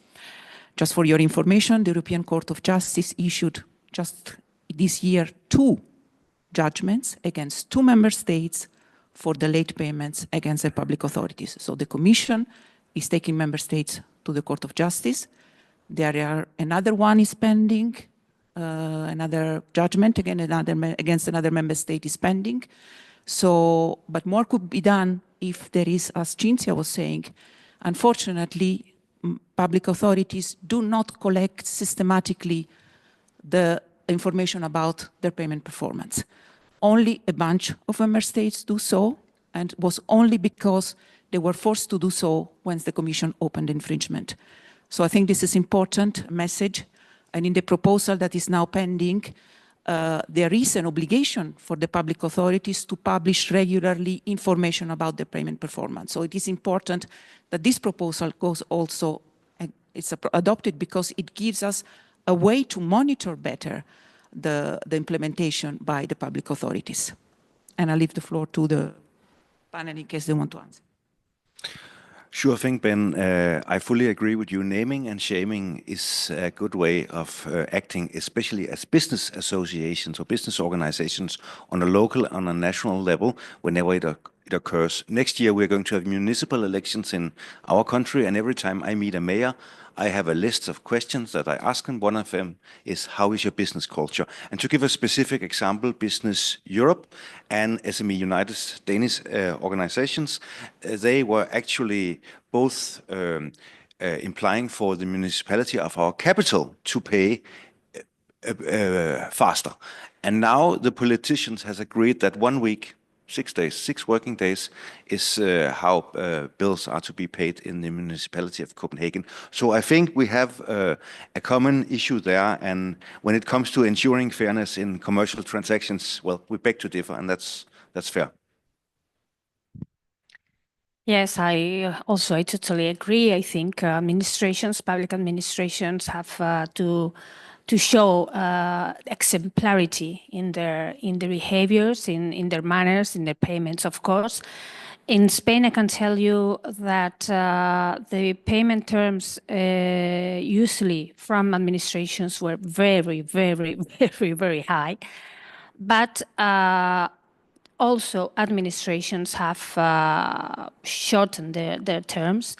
Just for your information, the European Court of Justice issued just this year 2 judgments against 2 member states for the late payments against the public authorities. So the Commission is taking member states to the Court of Justice. Another one is pending, another judgment against another member state is pending. So, but more could be done if there is, as Cinzia was saying, unfortunately, public authorities do not collect systematically the information about their payment performance. Only a bunch of member states do so, and was only because they were forced to do so once the Commission opened infringement. So I think this is important message, and in the proposal that is now pending, there is an obligation for the public authorities to publish regularly information about their payment performance. So it is important that this proposal goes also, and it's adopted because it gives us a way to monitor better the implementation by the public authorities. And I'll leave the floor to the panel in case they want to answer. Sure thing, Ben. I fully agree with you. Naming and shaming is a good way of acting, especially as business associations or business organizations on a local, on a national level, whenever it occurs. Next year, we're going to have municipal elections in our country, and every time I meet a mayor, I have a list of questions that I ask him. One of them is, how is your business culture? And to give a specific example, Business Europe and SME United Danish organizations, they were actually both implying for the municipality of our capital to pay faster. And now the politicians has agreed that 1 week, 6 days, 6 working days is how bills are to be paid in the municipality of Copenhagen. So I think we have a common issue there. And when it comes to ensuring fairness in commercial transactions, well, we beg to differ, and that's fair. Yes, I totally agree. I think public administrations have to show exemplarity in their behaviors, in their manners, in their payments, of course. In Spain, I can tell you that the payment terms usually from administrations were very, very, very, very high. But also administrations have shortened their terms.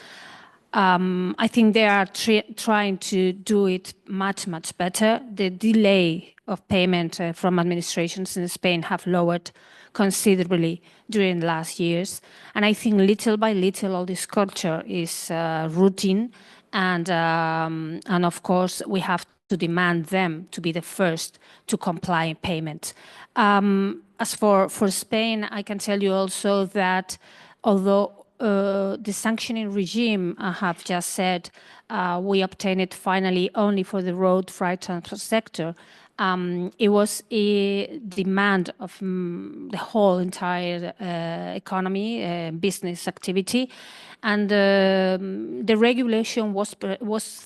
I think they are trying to do it much, much better. The delay of payment from administrations in Spain have lowered considerably during the last years. And I think little by little, all this culture is routine. And of course, we have to demand them to be the first to comply in payment. As for Spain, I can tell you also that although the sanctioning regime, I have just said, we obtained it finally only for the road freight transport sector. It was a demand of the whole entire economy, business activity. And the regulation was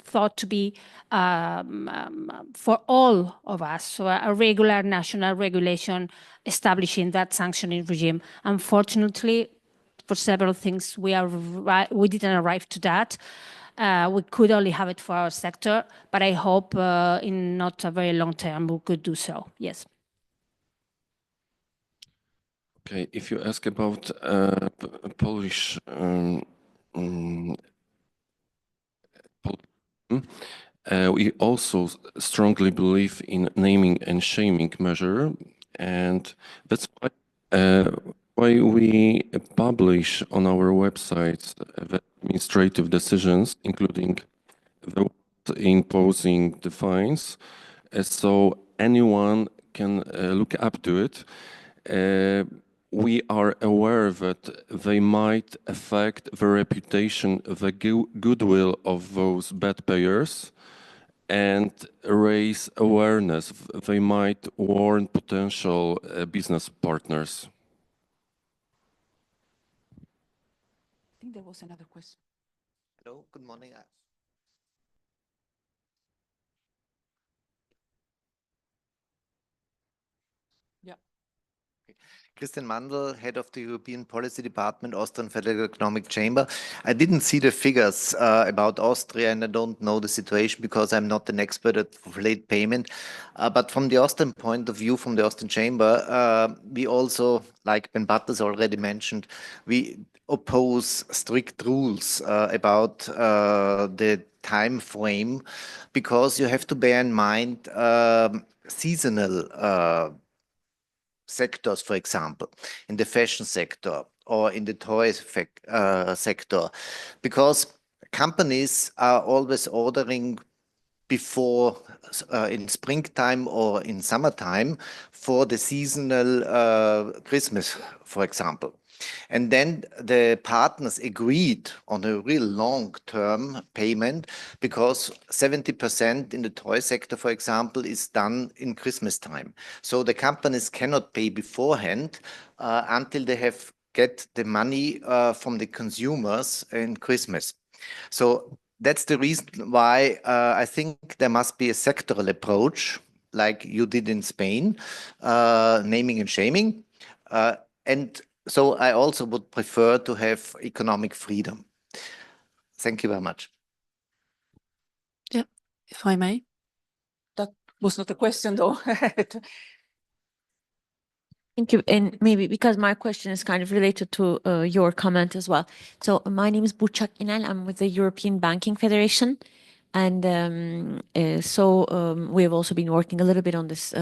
thought to be for all of us, so a regular national regulation establishing that sanctioning regime. Unfortunately, for several things, we didn't arrive to that. We could only have it for our sector, but I hope in not a very long term we could do so. Yes. Okay, if you ask about Polish we also strongly believe in naming and shaming measure, and that's why we publish on our website the administrative decisions, including the imposing the fines, so anyone can look up to it. We are aware that they might affect the reputation, the goodwill of those bad payers, and raise awareness. They might warn potential business partners. I think there was another question. Hello, good morning. Yeah. Christian Mandl, head of the European Policy Department, Austrian Federal Economic Chamber. I didn't see the figures about Austria, and I don't know the situation because I'm not an expert at late payment. But from the Austrian point of view, from the Austrian Chamber, we also, like Ben Butters already mentioned, we oppose strict rules about the time frame, because you have to bear in mind seasonal sectors, for example, in the fashion sector or in the toy sector, because companies are always ordering before in springtime or in summertime for the seasonal Christmas, for example. And then the partners agreed on a real long-term payment, because 70% in the toy sector, for example, is done in Christmas time. So the companies cannot pay beforehand until they have get the money from the consumers in Christmas. So that's the reason why I think there must be a sectoral approach, like you did in Spain, naming and shaming. And so I also would prefer to have economic freedom. Thank you very much. Yeah, if I may. That was not a question, though. Thank you. And maybe because my question is kind of related to your comment as well. So my name is Burçak İnal. I'm with the European Banking Federation. And we have also been working a little bit on this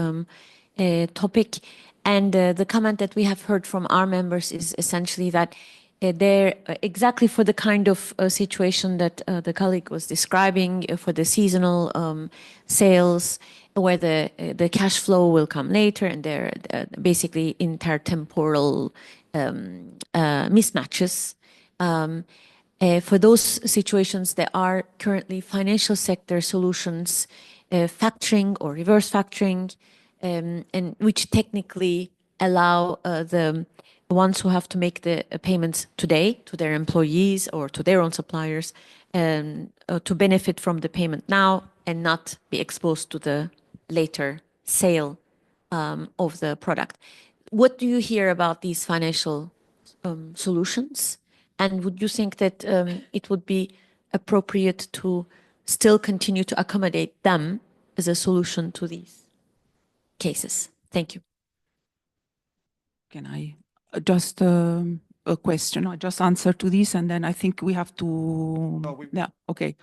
topic. And the comment that we have heard from our members is essentially that they're exactly for the kind of situation that the colleague was describing, for the seasonal sales, where the cash flow will come later, and they're basically intertemporal mismatches. For those situations, there are currently financial sector solutions, factoring or reverse factoring, and which technically allow the ones who have to make the payments today to their employees or to their own suppliers to benefit from the payment now and not be exposed to the later sale of the product. What do you hear about these financial solutions? And would you think that it would be appropriate to still continue to accommodate them as a solution to these cases? Thank you. Can I just a question? I just answer to this, and then I think we have to. Yeah. Okay.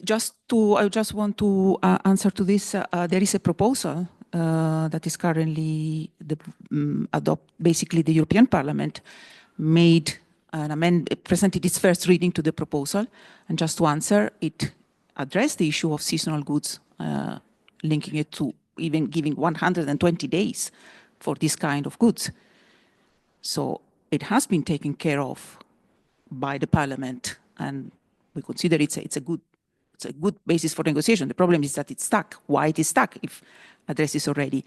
I just want to answer to this. There is a proposal that is currently basically the European Parliament made an presented its first reading to the proposal, and just to answer, it addressed the issue of seasonal goods, linking it to even giving 120 days for this kind of goods. So it has been taken care of by the Parliament, and we consider it's a good basis for negotiation. The problem is that it's stuck. Why it is stuck if addressed is already?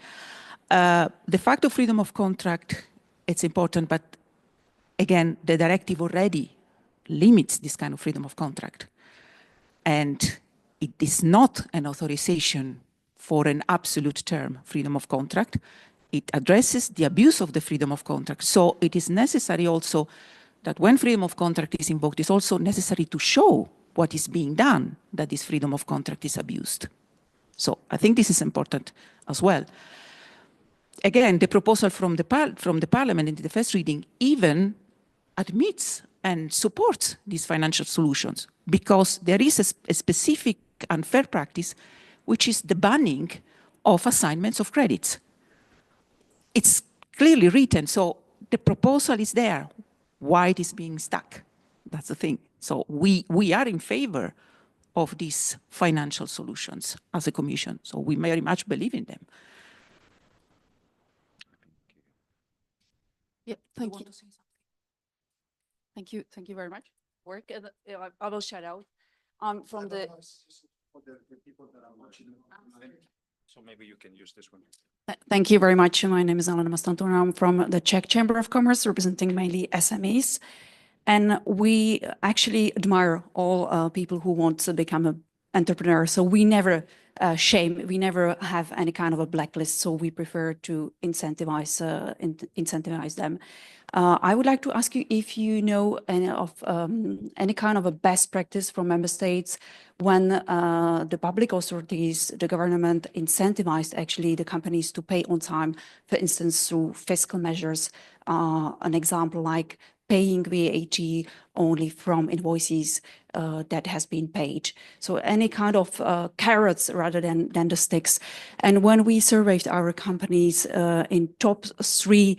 The fact of freedom of contract, it's important, but again, the directive already limits this kind of freedom of contract. And it is not an authorization for an absolute term freedom of contract. It addresses the abuse of the freedom of contract. So it is necessary also that when freedom of contract is invoked, it's also necessary to show what is being done, that this freedom of contract is abused. So I think this is important as well. Again, the proposal from the Parliament in the first reading even admits and supports these financial solutions, because there is a specific unfair practice, which is the banning of assignments of credits. It's clearly written, so the proposal is there. Why it is being stuck? That's the thing. So we are in favor of these financial solutions as a Commission. So we very much believe in them. Yeah, thank you. Thank you very much. I will shout out from the So maybe you can use this one. Thank you very much. My name is Alena Mastantona. I'm from the Czech Chamber of Commerce, representing mainly SMEs. And we actually admire all people who want to become an entrepreneur. So we never shame, we never have any kind of a blacklist. So we prefer to incentivize them. I would like to ask you if you know any kind of a best practice from member states when the public authorities, the government incentivized actually the companies to pay on time, for instance, through fiscal measures. An example like paying VAT only from invoices that has been paid. So any kind of carrots rather than the sticks. And when we surveyed our companies in top 3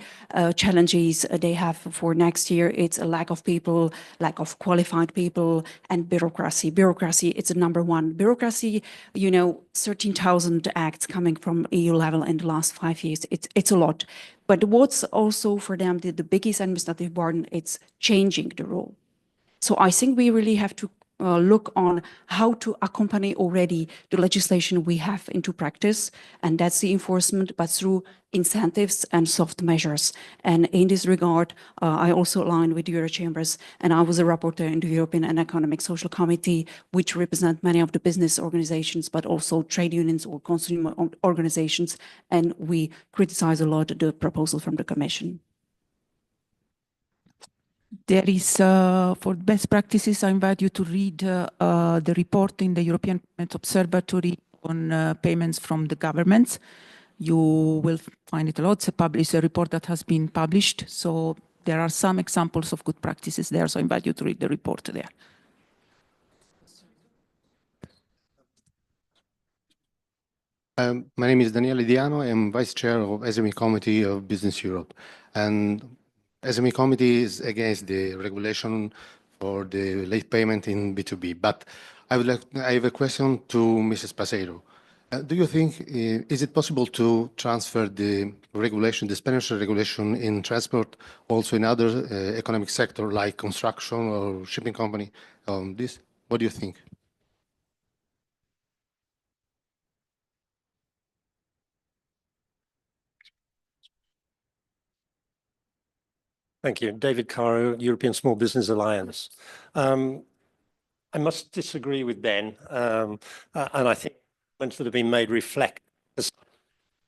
challenges they have for next year, it's a lack of people, lack of qualified people, and bureaucracy. Bureaucracy, it's a number 1. Bureaucracy, 13,000 acts coming from EU level in the last 5 years. It's a lot. But what's also for them the biggest administrative burden, it's changing the rule. So I think we really have to look on how to accompany already the legislation we have into practice, and that's the enforcement, but through incentives and soft measures. And in this regard, I also align with Euro Chambers, and I was a rapporteur in the European and Economic Social Committee, which represent many of the business organizations, but also trade unions or consumer organizations, and we criticize a lot the proposal from the Commission. There is, for best practices, I invite you to read the report in the European Payment Observatory on payments from the governments. You will find it a lot. It's a report that has been published. So there are some examples of good practices there. So I invite you to read the report there. My name is Daniele Diano. I am Vice Chair of SME Committee of Business Europe. And SME Committee is against the regulation for the late payment in B2B. But I have a question to Mrs. Paseiro. Do you think, is it possible to transfer the regulation, the Spanish regulation in transport, also in other economic sector like construction or shipping company? What do you think? Thank you. David Caro, European Small Business Alliance. I must disagree with Ben, and I think points that have been made reflect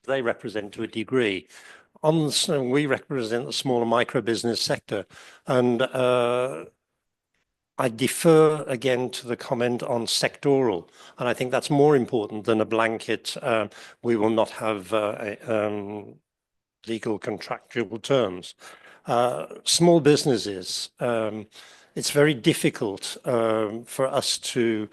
they represent to a degree. We represent the small and micro business sector, and I defer again to the comment on sectoral, and I think that's more important than a blanket. We will not have legal contractual terms. Small businesses, it's very difficult for us to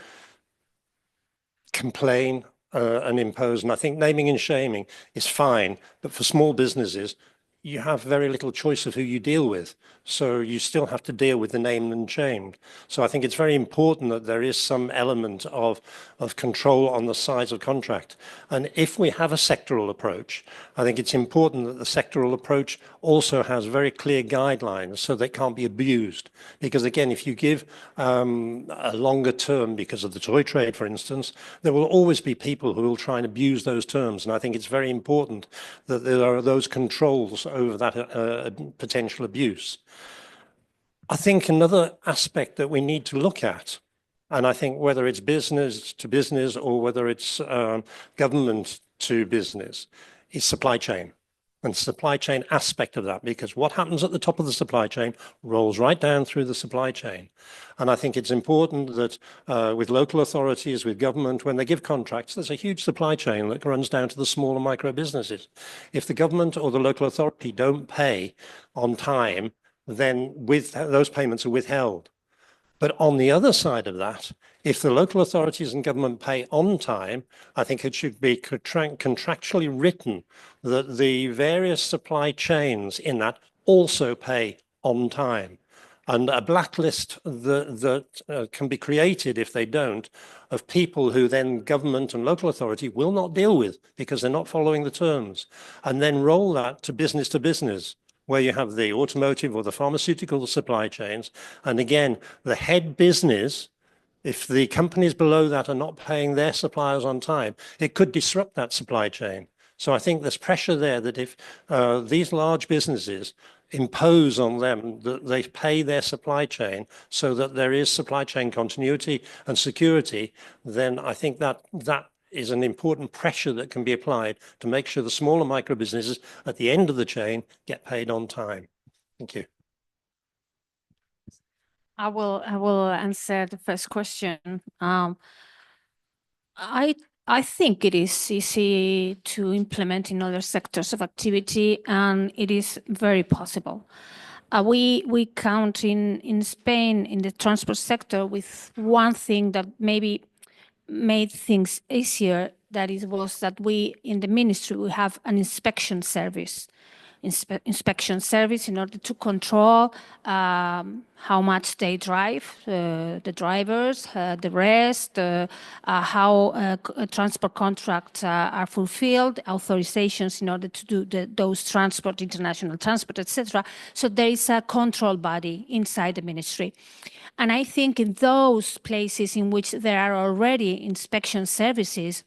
complain and impose. And I think naming and shaming is fine, but for small businesses, you have very little choice of who you deal with. So you still have to deal with the named and shamed. So I think it's very important that there is some element of control on the size of contract. And if we have a sectoral approach, I think it's important that the sectoral approach also has very clear guidelines so they can't be abused. Because again, if you give a longer term because of the toy trade, for instance, there will always be people who will try and abuse those terms. And I think it's very important that there are those controls over that potential abuse. I think another aspect that we need to look at, and I think whether it's business to business or whether it's government to business, is supply chain and supply chain aspect of that, because what happens at the top of the supply chain rolls right down through the supply chain. And I think it's important that with local authorities, with government, when they give contracts, there's a huge supply chain that runs down to the small and micro businesses. If the government or the local authority don't pay on time, then those payments are withheld. But on the other side of that, if the local authorities and government pay on time, I think it should be contractually written that the various supply chains in that also pay on time. And a blacklist that can be created if they don't, of people who then government and local authority will not deal with because they're not following the terms, and then roll that to business, where you have the automotive or the pharmaceutical supply chains. And again, the head business If the companies below that are not paying their suppliers on time, it could disrupt that supply chain. So I think there's pressure there that if these large businesses impose on them that they pay their supply chain so that there is supply chain continuity and security, then I think that is an important pressure that can be applied to make sure the smaller micro businesses at the end of the chain get paid on time. Thank you. I will answer the first question. I think it is easy to implement in other sectors of activity, and it is very possible. We count in Spain in the transport sector with one thing that maybe made things easier. That was that we in the ministry we have an inspection service. Inspection service in order to control how much they drive, the drivers, the rest, how transport contracts are fulfilled, authorizations in order to do those transport, international transport, etc. So there is a control body inside the ministry. And I think in those places in which there are already inspection services,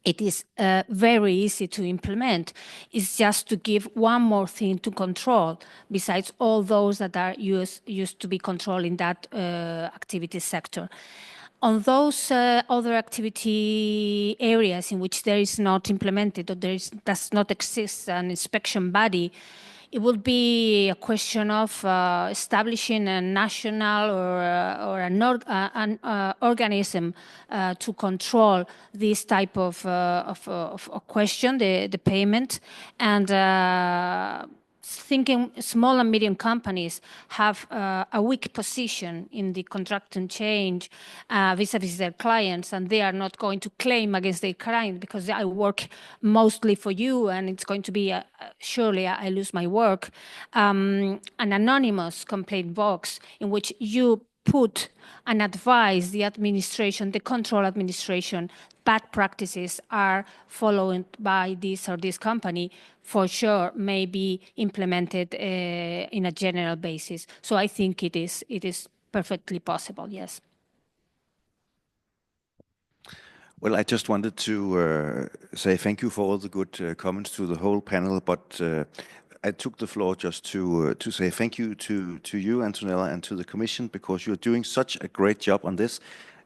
it is very easy to implement. It's just to give one more thing to control besides all those that are used to be controlled in that activity sector. On those other activity areas in which there is not implemented or does not exist an inspection body, it would be a question of establishing a national or an organism to control this type of question, the payment, and thinking small and medium companies have a weak position in the contracting change vis-a-vis their clients, and they are not going to claim against their client because I work mostly for you and it's going to be surely I lose my work. An anonymous complaint box in which you put and advise the administration, the control administration, bad practices are followed by this or this company, for sure may be implemented in a general basis. So I think it is perfectly possible, yes. Well, I just wanted to say thank you for all the good comments to the whole panel, but I took the floor just to say thank you to you, Antonella, and to the Commission, because you're doing such a great job on this.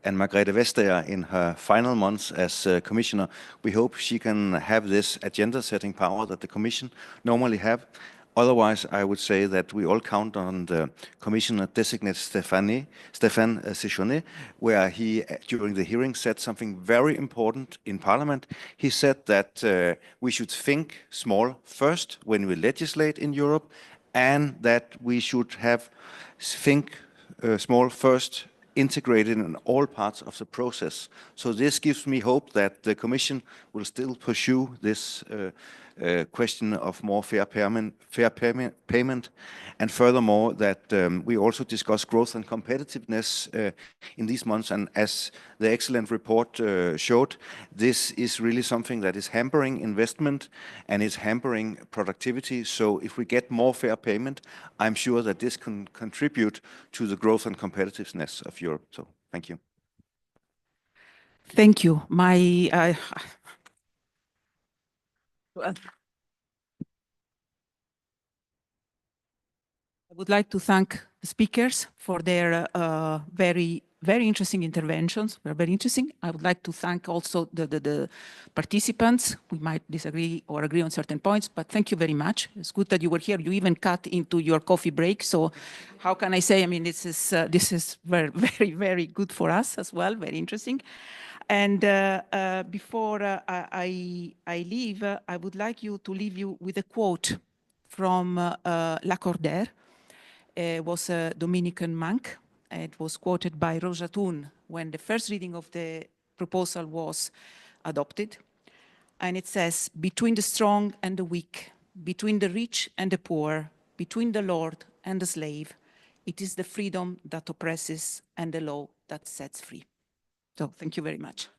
And Margrethe Vestager, in her final months as Commissioner, we hope she can have this agenda-setting power that the Commission normally have. Otherwise, I would say that we all count on the Commissioner-designate Stéphane Séjourné, where he, during the hearing, said something very important in Parliament. He said that we should think small first when we legislate in Europe, and that we should think small first, integrated in all parts of the process. So this gives me hope that the Commission will still pursue this question of more fair payment, and furthermore that we also discuss growth and competitiveness in these months. And as the excellent report showed, this is really something that is hampering investment and is hampering productivity. So if we get more fair payment, I'm sure that this can contribute to the growth and competitiveness of Europe. So thank you. Thank you. I would like to thank the speakers for their very interesting interventions. They're very interesting. I would like to thank also the participants. We might disagree or agree on certain points, but thank you very much. It's good that you were here. You even cut into your coffee break. So how can I say, I mean, this is very good for us as well, very interesting. And before I leave, I would like to leave you with a quote from Lacordaire. It was a Dominican monk. It was quoted by Roja Thun when the first reading of the proposal was adopted. And it says, between the strong and the weak, between the rich and the poor, between the lord and the slave, it is the freedom that oppresses and the law that sets free. So thank you very much.